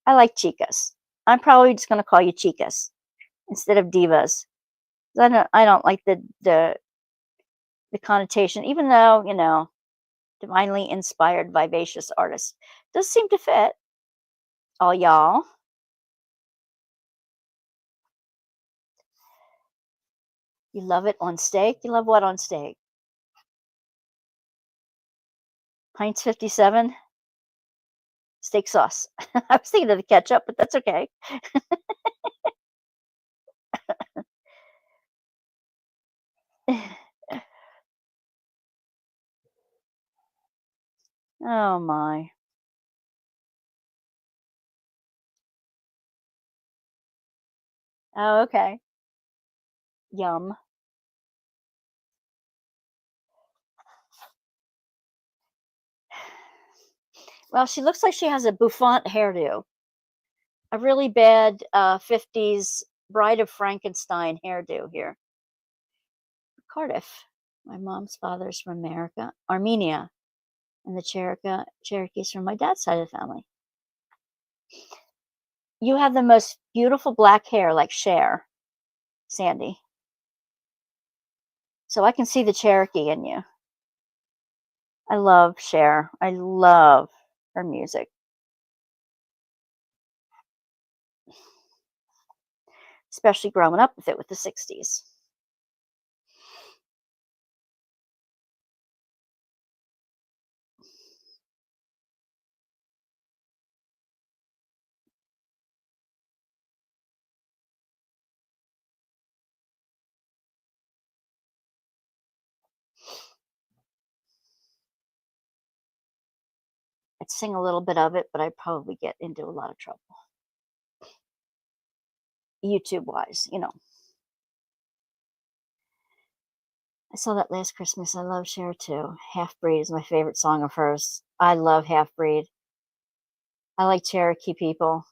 I like chicas. I'm probably just going to call you chicas instead of divas. I don't like the connotation, even though, divinely inspired, vivacious artist does seem to fit all y'all. You love it on steak? You love what on steak? Heinz 57 steak sauce. I was thinking of the ketchup, but that's okay. Oh my. Oh, okay. Yum. Well, she looks like she has a bouffant hairdo. A really bad 50s Bride of Frankenstein hairdo here. Cardiff. My mom's father's from Armenia, and the Cherokee's from my dad's side of the family. You have the most beautiful black hair, like Cher, Sandy. So I can see the Cherokee in you. I love Cher. I love her music. Especially growing up with it with the 60s. I'd sing a little bit of it, but I'd probably get into a lot of trouble. YouTube wise, I saw that last Christmas. I love Cher too. Half Breed is my favorite song of hers. I love Half Breed. I like Cherokee people.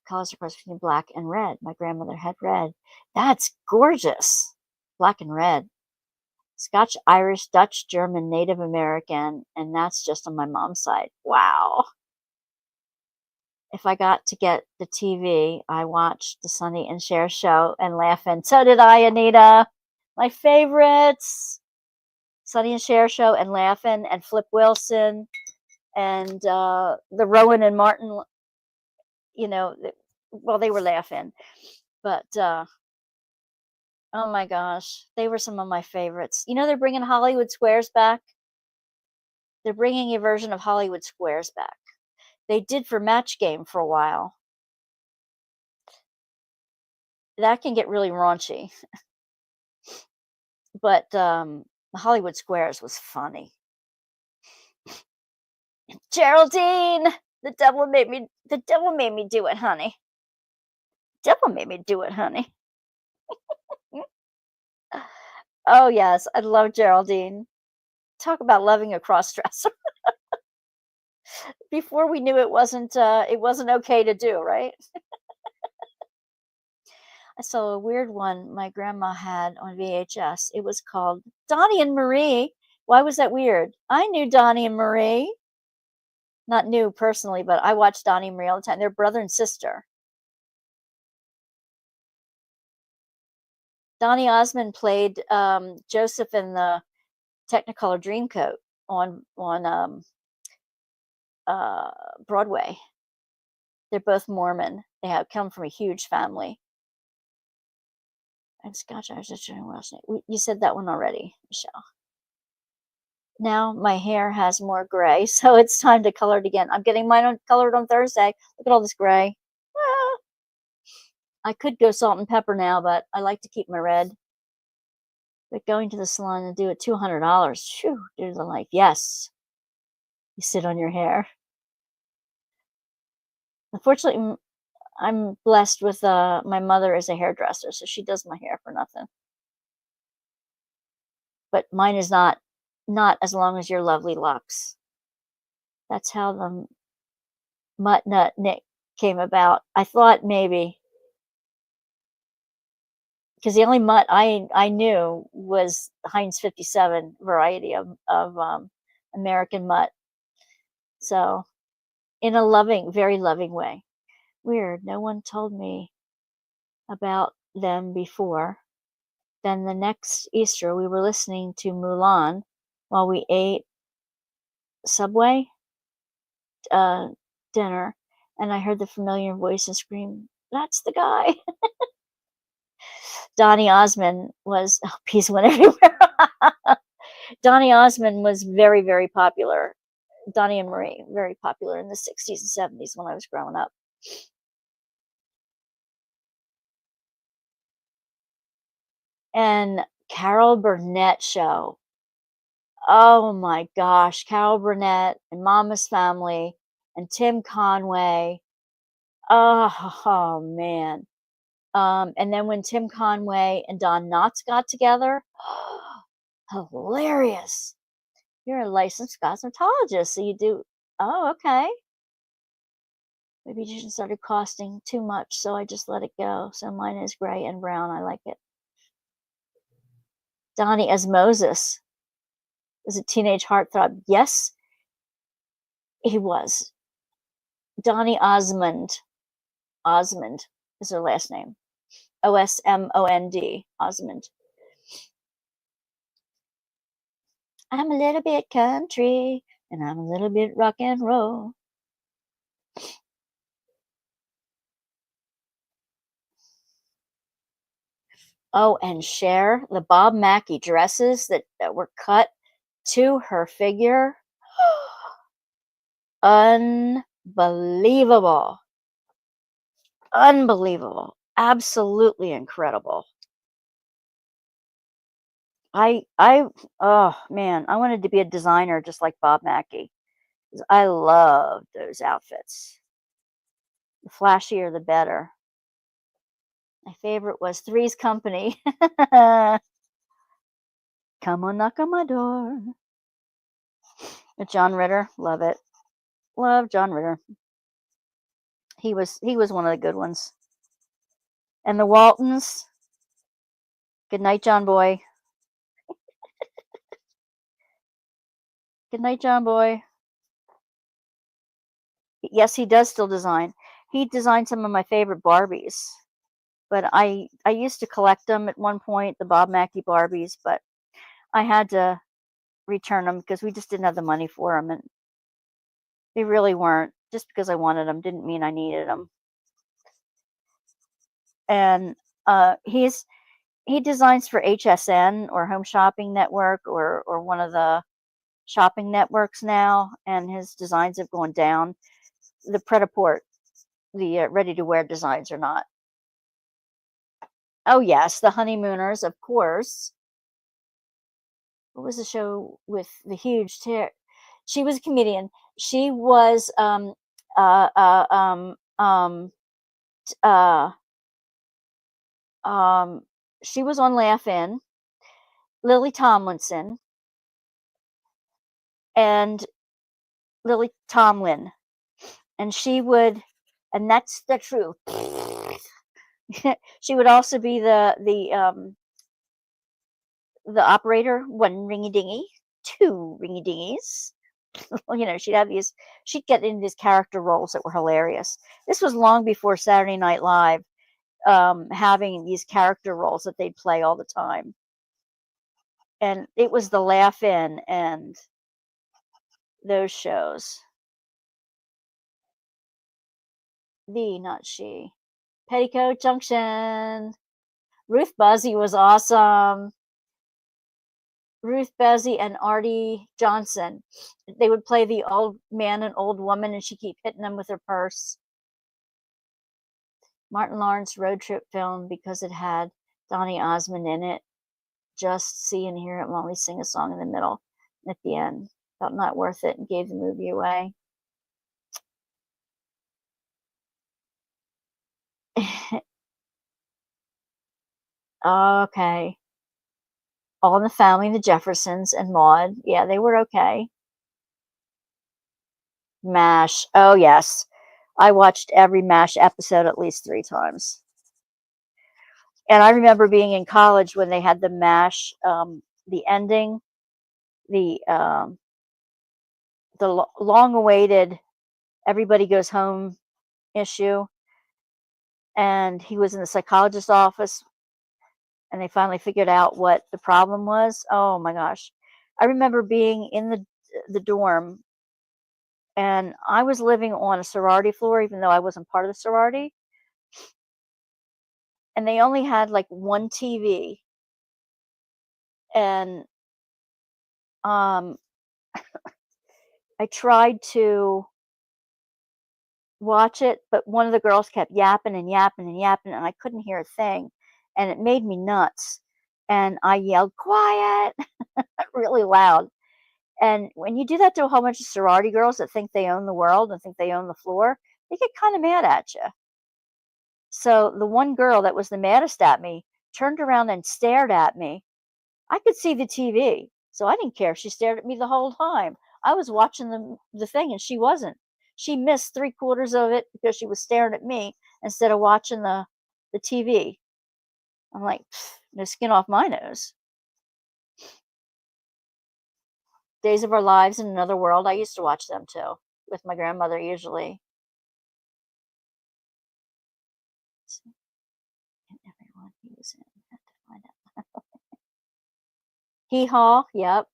Colors are between black and red. My grandmother had red. That's gorgeous. Black and red. Scotch, Irish, Dutch, German, Native American, and that's just on my mom's side. Wow. If I got to get the TV, I watched the Sonny and Cher show and laughing. So did I, Anita. My favorites. Sonny and Cher show and laughing, and Flip Wilson, and the Rowan and Martin, well, they were laughing. But oh my gosh, they were some of my favorites. They're bringing Hollywood Squares back. They're bringing a version of Hollywood Squares back. They did for Match Game for a while. That can get really raunchy. But the Hollywood Squares was funny. Geraldine, the devil made me do it, honey. Devil made me do it, honey. Oh yes, I love Geraldine. Talk about loving a cross-dresser. Before we knew it wasn't okay to do, right? I saw a weird one my grandma had on VHS. It was called Donnie and Marie. Why was that weird? I knew Donnie and Marie. Not knew personally, but I watched Donnie and Marie all the time. They're brother and sister. Donny Osmond played Joseph in the Technicolor Dreamcoat on Broadway. They're both Mormon. They have come from a huge family. And Scotch Irish. You said that one already, Michelle. Now my hair has more gray, so it's time to color it again. I'm getting mine colored on Thursday. Look at all this gray. Ah. I could go salt and pepper now, but I like to keep my red. But going to the salon and do it $200, phew, there's a life. Yes, you sit on your hair. Unfortunately, I'm blessed with my mother is a hairdresser, so she does my hair for nothing. But mine is not as long as your lovely locks. That's how the mutt nut nick came about. I thought maybe because the only mutt I knew was Heinz 57 variety of American mutt. So in a loving, very loving way. Weird. No one told me about them before. Then the next Easter, we were listening to Mulan while we ate Subway dinner, and I heard the familiar voice and scream, "That's the guy!" Donny Osmond was peace went everywhere. Donny Osmond was very, very popular. Donny and Marie, very popular in the 60s and 70s when I was growing up. And Carol Burnett show. Oh my gosh, Carol Burnett and Mama's Family and Tim Conway. Oh man. And then when Tim Conway and Don Knotts got together, hilarious. You're a licensed cosmetologist, so you do. Oh, okay. Maybe it just started costing too much, so I just let it go. So mine is gray and brown. I like it. Donnie as Moses is a teenage heartthrob. Yes, he was. Donnie Osmond. Osmond is her last name. Osmond. Osmond. I'm a little bit country and I'm a little bit rock and roll. Oh, and Cher, the Bob Mackie dresses that were cut to her figure. Unbelievable. Unbelievable. Absolutely incredible. Oh man, I wanted to be a designer just like Bob Mackie. I love those outfits. The flashier, the better. My favorite was Three's Company. Come on, knock on my door. With John Ritter, love it. Love John Ritter. He was one of the good ones. And the Waltons. Good night, John Boy. Good night, John Boy. Yes, he does still design. He designed some of my favorite Barbies. But I used to collect them at one point, the Bob Mackie Barbies, but I had to return them because we just didn't have the money for them, and they really weren't. Just because I wanted them didn't mean I needed them. And he designs for HSN or Home Shopping Network or one of the shopping networks now, and his designs have gone down. The Pret-a-Port, the ready-to-wear designs are not. Oh yes, the Honeymooners, of course. What was the show with the huge tear? She was a comedian. She was uh uh um um uh she was on Laugh-In, Lily Tomlinson and Lily Tomlin, and she would, and that's the truth. She would also be the operator, one ringy dingy, two ringy dingies. She'd get in these character roles that were hilarious. This was long before Saturday Night Live, having these character roles that they'd play all the time. And it was the Laugh-In and those shows. Not she. Petticoat Junction. Ruth Buzzy was awesome. Ruth Buzzy and Artie Johnson. They would play the old man and old woman, and she'd keep hitting them with her purse. Martin Lawrence road trip film because it had Donny Osmond in it. Just see and hear it while we sing a song in the middle and at the end. Felt not worth it and gave the movie away. Okay. All in the Family, the Jeffersons, and Maude. Yeah, they were okay. MASH. Oh, yes. I watched every MASH episode at least 3 times. And I remember being in college when they had the MASH, the ending, the long-awaited everybody goes home issue, and he was in the psychologist's office, and they finally figured out what the problem was. Oh my gosh. I remember being in the dorm, and I was living on a sorority floor even though I wasn't part of the sorority, and they only had like one TV, and um I tried to watch it, but one of the girls kept yapping and yapping and yapping, and I couldn't hear a thing, and it made me nuts. And I yelled, "Quiet!" really loud. And when you do that to a whole bunch of sorority girls that think they own the world and think they own the floor, they get kind of mad at you. So the one girl that was the maddest at me turned around and stared at me. I could see the TV, so I didn't care. She stared at me the whole time. I was watching the thing, and she wasn't. She missed 3/4 of it because she was staring at me instead of watching the TV. I'm like, no skin off my nose. Days of Our Lives in Another World. I used to watch them too with my grandmother usually. And everyone he was in had to find out. Hee Haw, yep.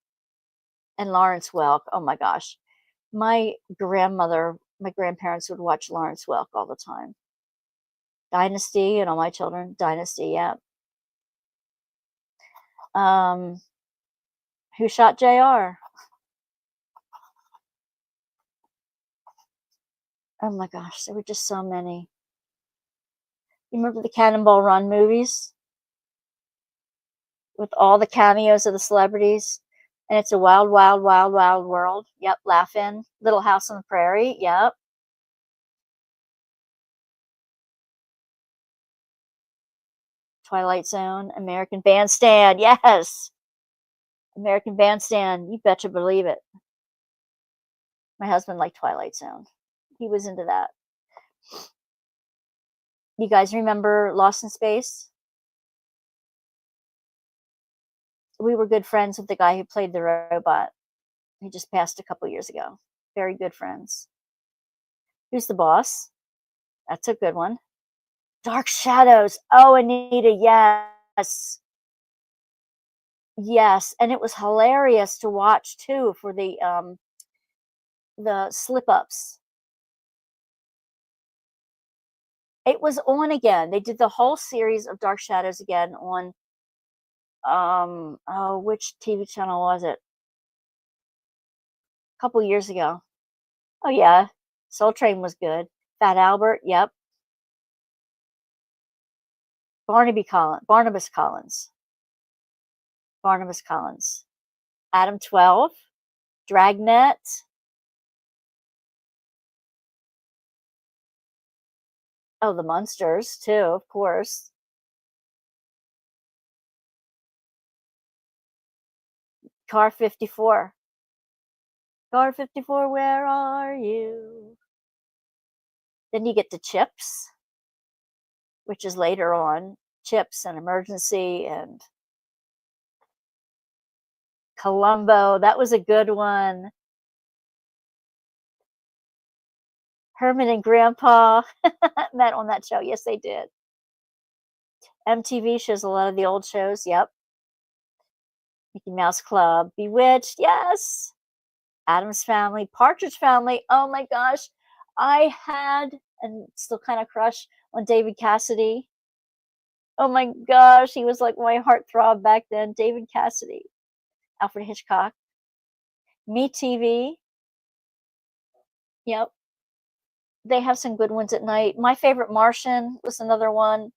And Lawrence Welk. Oh my gosh. My grandparents would watch Lawrence Welk all the time. Dynasty and All My Children. Dynasty, yeah. Who Shot JR? Oh my gosh, there were just so many. You remember the Cannonball Run movies with all the cameos of the celebrities? And it's a wild, wild, wild, wild world. Yep, Laugh-In. Little House on the Prairie. Yep. Twilight Zone. American Bandstand. Yes. American Bandstand. You betcha believe it. My husband liked Twilight Zone. He was into that. You guys remember Lost in Space? We were good friends with the guy who played the robot. He just passed a couple years ago. Very good friends. Who's the Boss? That's a good one. Dark Shadows. Oh, Anita, yes. Yes, and it was hilarious to watch too for the slip ups. It was on again. They did the whole series of Dark Shadows again on oh, which TV channel was it? A couple years ago. Oh yeah. Soul Train was good. Fat Albert, yep. Barnabas Collins. Barnabas Collins. Adam 12. Dragnet. Oh, the Munsters too, of course. Car 54. Car 54, where are you? Then you get to Chips, which is later on. Chips and Emergency and Columbo. That was a good one. Herman and Grandpa met on that show. Yes, they did. MTV shows a lot of the old shows. Yep. Mickey Mouse Club. Bewitched. Yes. Addams Family. Partridge Family. Oh my gosh. I had and still kind of crush on David Cassidy. Oh my gosh. He was like my heartthrob back then. David Cassidy. Alfred Hitchcock. Me TV. Yep. They have some good ones at night. My Favorite Martian was another one.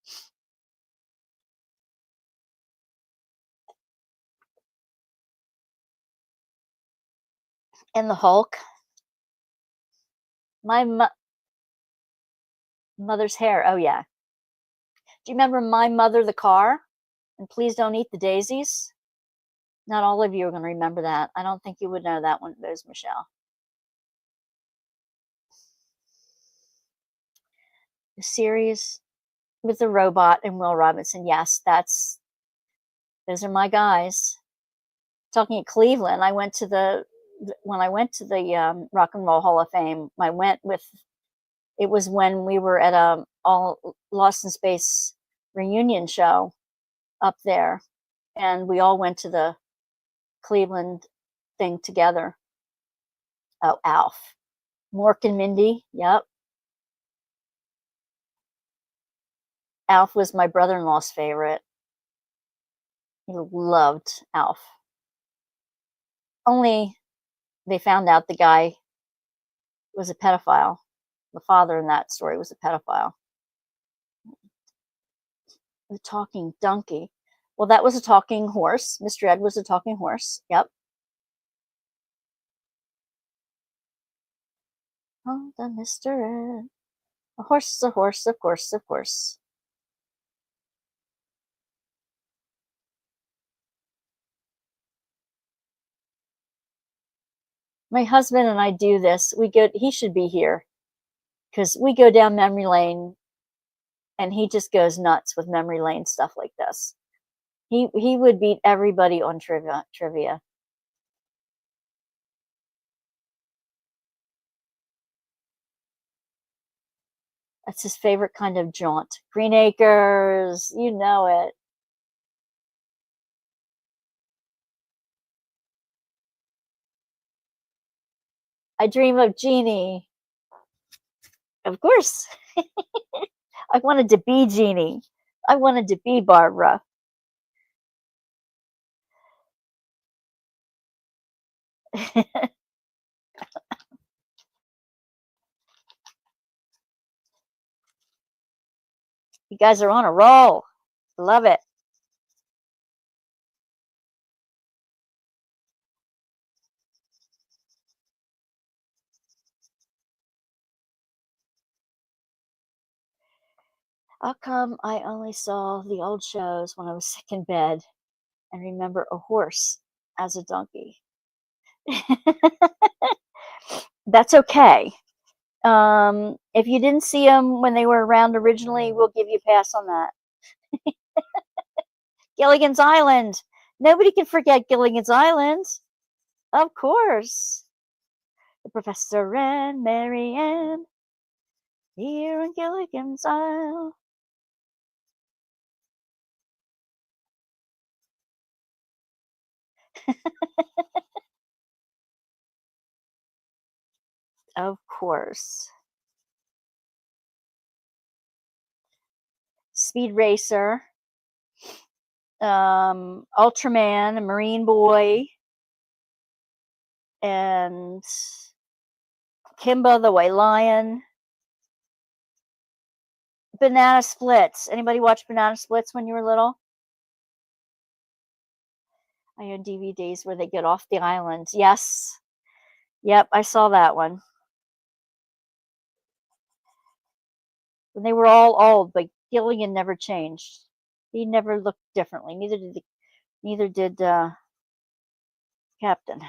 And the Hulk. My mother's hair. Oh yeah. Do you remember My Mother the Car? And Please Don't Eat the Daisies? Not all of you are going to remember that. I don't think you would know that one, Ms. Michelle. The series with the robot and Will Robinson. Yes, those are my guys. Talking at Cleveland, I went to the Rock and Roll Hall of Fame. I went with, it was when we were at a all Lost in Space reunion show up there, and we all went to the Cleveland thing together. Oh, Alf, Mork and Mindy. Yep, Alf was my brother-in-law's favorite. He loved Alf. Only they found out the guy was a pedophile. The father in that story was a pedophile. The talking donkey. Well, that was a talking horse. Mr. Ed was a talking horse. Yep. Oh, the Mr. Ed. A horse is a horse, of course, of course. My husband and I do this. He should be here because we go down memory lane and he just goes nuts with memory lane stuff like this. He would beat everybody on trivia. That's his favorite kind of jaunt. Green Acres, you know it. I Dream of Jeannie. Of course. I wanted to be Jeannie. I wanted to be Barbara. You guys are on a roll. Love it. How come I only saw the old shows when I was sick in bed and remember a horse as a donkey? That's okay. If you didn't see them when they were around originally, we'll give you a pass on that. Gilligan's Island. Nobody can forget Gilligan's Island. Of course. The Professor and Mary Ann here on Gilligan's Island. Of course. Speed Racer. Ultraman, Marine Boy, and Kimba the White Lion. Banana Splits. Anybody watch Banana Splits when you were little? I own DVDs where they get off the island. Yes. Yep, I saw that one. And they were all old, but Gilligan never changed. He never looked differently. Neither did Captain.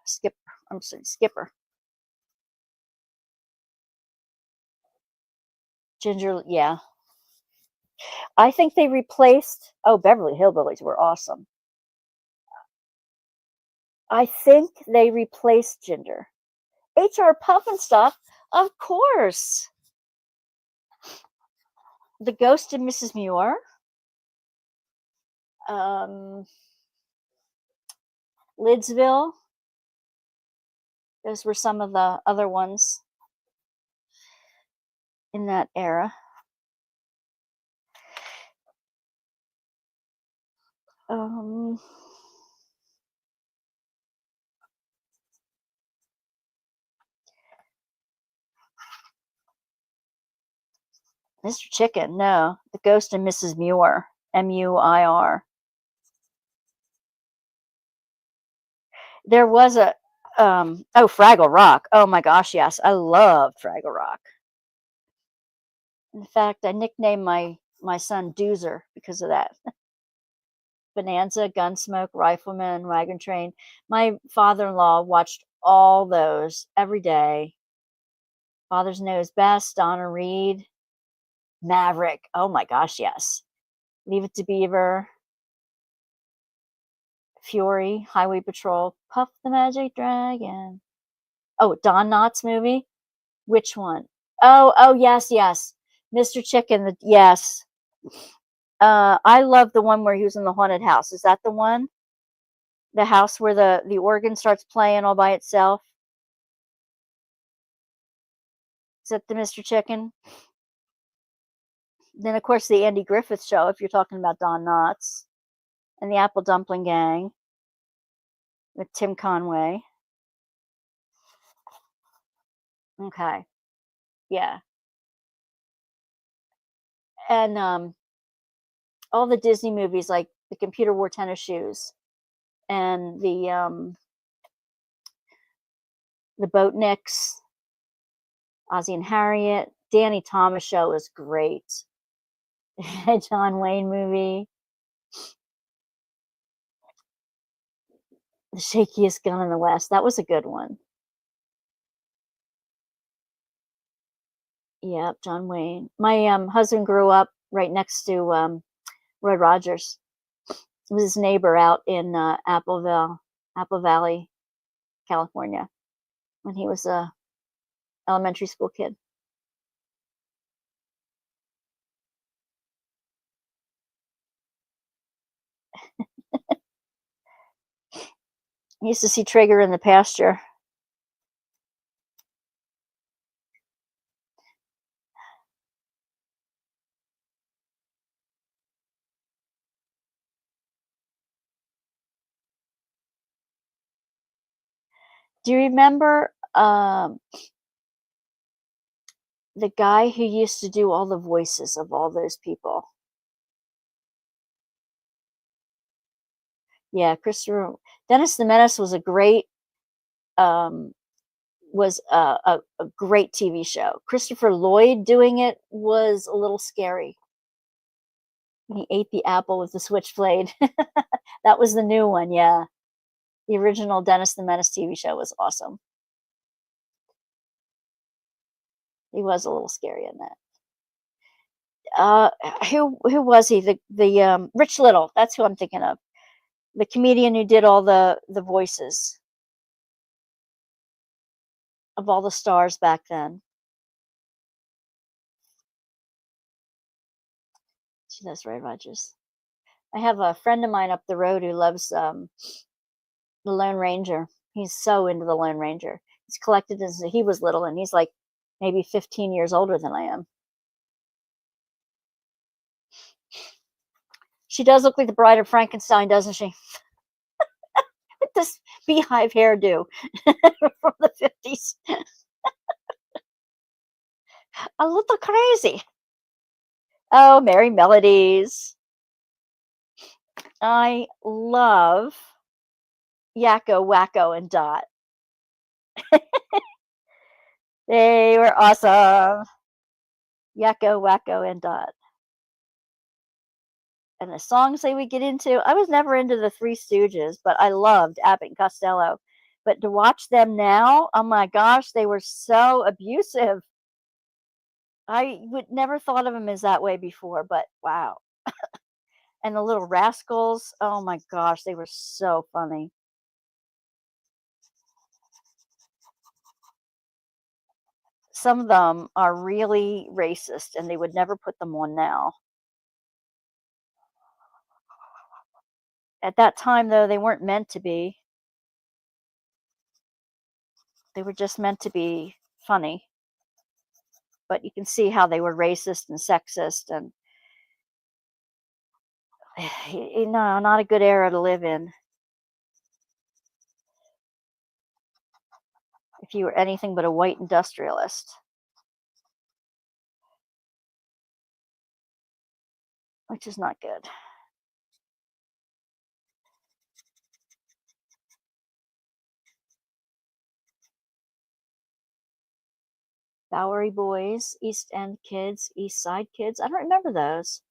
Skipper. I'm sorry, Skipper. Ginger, yeah. I think they replaced. Oh, Beverly Hillbillies were awesome. I think they replaced Ginger. HR Puff and stuff, of course. The Ghost of Mrs. Muir. Lidsville. Those were some of the other ones. in that era. Um, Mr. Chicken, no. The Ghost and Mrs. Muir, Muir. There was a oh, Fraggle Rock. Oh my gosh, yes. I loved Fraggle Rock. In fact, I nicknamed my son Doozer because of that. Bonanza, Gunsmoke, Rifleman, Wagon Train. My father-in-law watched all those every day. Father's Knows Best, Donna Reed, Maverick. Oh my gosh, yes. Leave It to Beaver, Fury, Highway Patrol, Puff the Magic Dragon. Oh, Don Knotts movie. Which one? Oh, yes, yes. Mr. Chicken. Yes. I love the one where he was in the haunted house. Is that the one? The house where the organ starts playing all by itself. Is that the Mr. Chicken? Then of course the Andy Griffith Show, if you're talking about Don Knotts, and the Apple Dumpling Gang with Tim Conway. Okay, yeah, and all the Disney movies like the Computer Wore Tennis Shoes and the Boatniks, Ozzie and Harriet. Danny Thomas Show is great. John Wayne movie. The Shakiest Gun in the West. That was a good one. Yeah, John Wayne. My husband grew up right next to Roy Rogers. He was his neighbor out in Apple Valley, California, when he was a elementary school kid. I used to see Traeger in the pasture. Do you remember the guy who used to do all the voices of all those people? Yeah, Christopher Dennis the Menace was a great um, a great TV show. Christopher Lloyd doing it was a little scary. He ate the apple with the switchblade. That was the new one, yeah. The original Dennis the Menace TV show was awesome. He was a little scary in that. Who was he? The Rich Little. That's who I'm thinking of. The comedian who did all the voices of all the stars back then. She does Ray Rogers. I have a friend of mine up the road who loves the Lone Ranger. He's so into the Lone Ranger. He's collected as he was little, and he's like maybe 15 years older than I am. She does look like the Bride of Frankenstein, doesn't she? With this beehive hairdo from the 50s. A little crazy. Oh, Merry Melodies. I love Yakko, Wacko, and Dot. They were awesome. Yakko, Wacko, and Dot. And the songs they would get into, I was never into the Three Stooges, but I loved Abbott and Costello. But to watch them now, oh my gosh, they were so abusive. I would never thought of them as that way before, but wow. And the Little Rascals, oh my gosh, they were so funny. Some of them are really racist, and they would never put them on now. At that time, though, they weren't meant to be. They were just meant to be funny. but you can see how they were racist and sexist, and no, not a good era to live in if you were anything but a white industrialist, which is not good. Bowery Boys, East End Kids, East Side Kids. I don't remember those.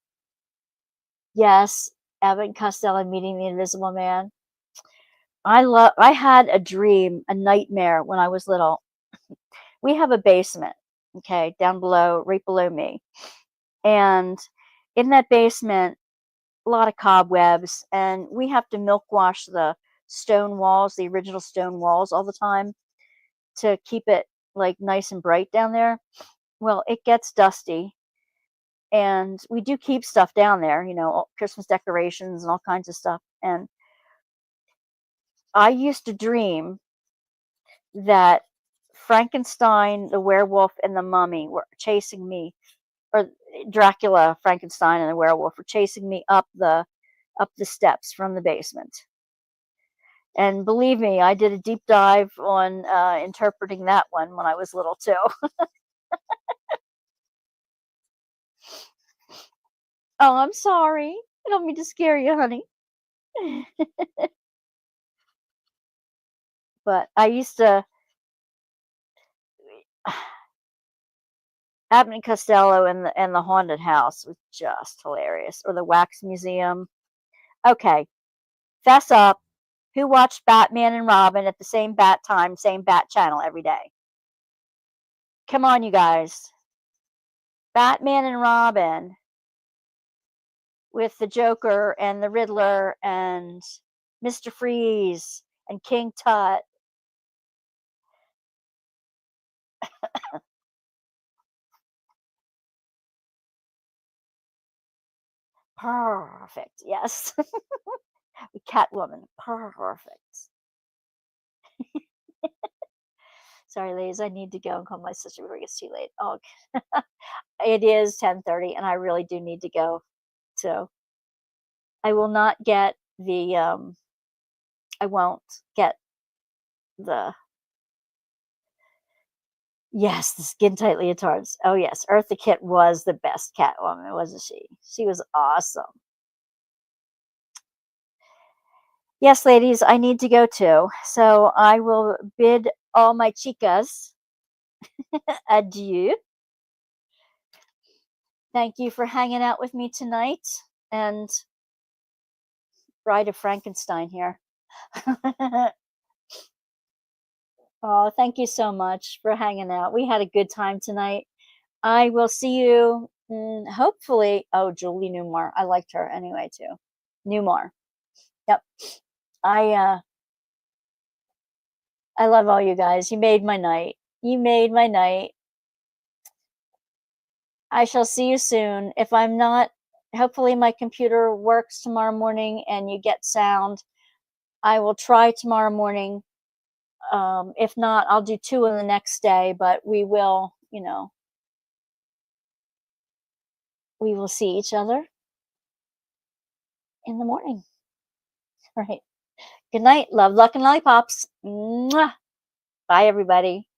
Yes, Abbott and Costello Meeting the Invisible Man. I had a dream, a nightmare when I was little. We have a basement, okay, down below, right below me. And in that basement, a lot of cobwebs, and we have to milk wash the stone walls, the original stone walls all the time to keep it like nice and bright down there. Well, it gets dusty, and we do keep stuff down there, Christmas decorations and all kinds of stuff. And I used to dream that Frankenstein, the werewolf, and the mummy were chasing me, or Dracula, Frankenstein, and the werewolf were chasing me up the steps from the basement. And believe me, I did a deep dive on interpreting that one when I was little too. Oh, I'm sorry. I don't mean to scare you, honey. But I used to Abbott and Costello and the haunted house was just hilarious, or the wax museum. Okay, fess up. Who watched Batman and Robin at the same bat time, same bat channel every day? Come on, you guys. Batman and Robin with the Joker and the Riddler and Mr. Freeze and King Tut. Perfect. Yes. Catwoman. Perfect. Sorry, ladies. I need to go and call my sister before it gets too late. Oh, it is 10:30, and I really do need to go. So I will not get the. I won't get the. Yes, the skin tight leotards. Oh yes, Eartha Kitt was the best Catwoman, wasn't she? She was awesome. Yes, ladies, I need to go too. So I will bid all my chicas adieu. Thank you for hanging out with me tonight. And Bride of Frankenstein here. Oh, thank you so much for hanging out. We had a good time tonight. I will see you hopefully. Oh, Julie Newmar. I liked her anyway too. Newmar. Yep. I I love all you guys. You made my night. You made my night. I shall see you soon. If I'm not, hopefully my computer works tomorrow morning and you get sound. I will try tomorrow morning. If not, I'll do 2 in the next day, but we will see each other in the morning. All right. Good night. Love, luck, and lollipops. Mwah. Bye, everybody.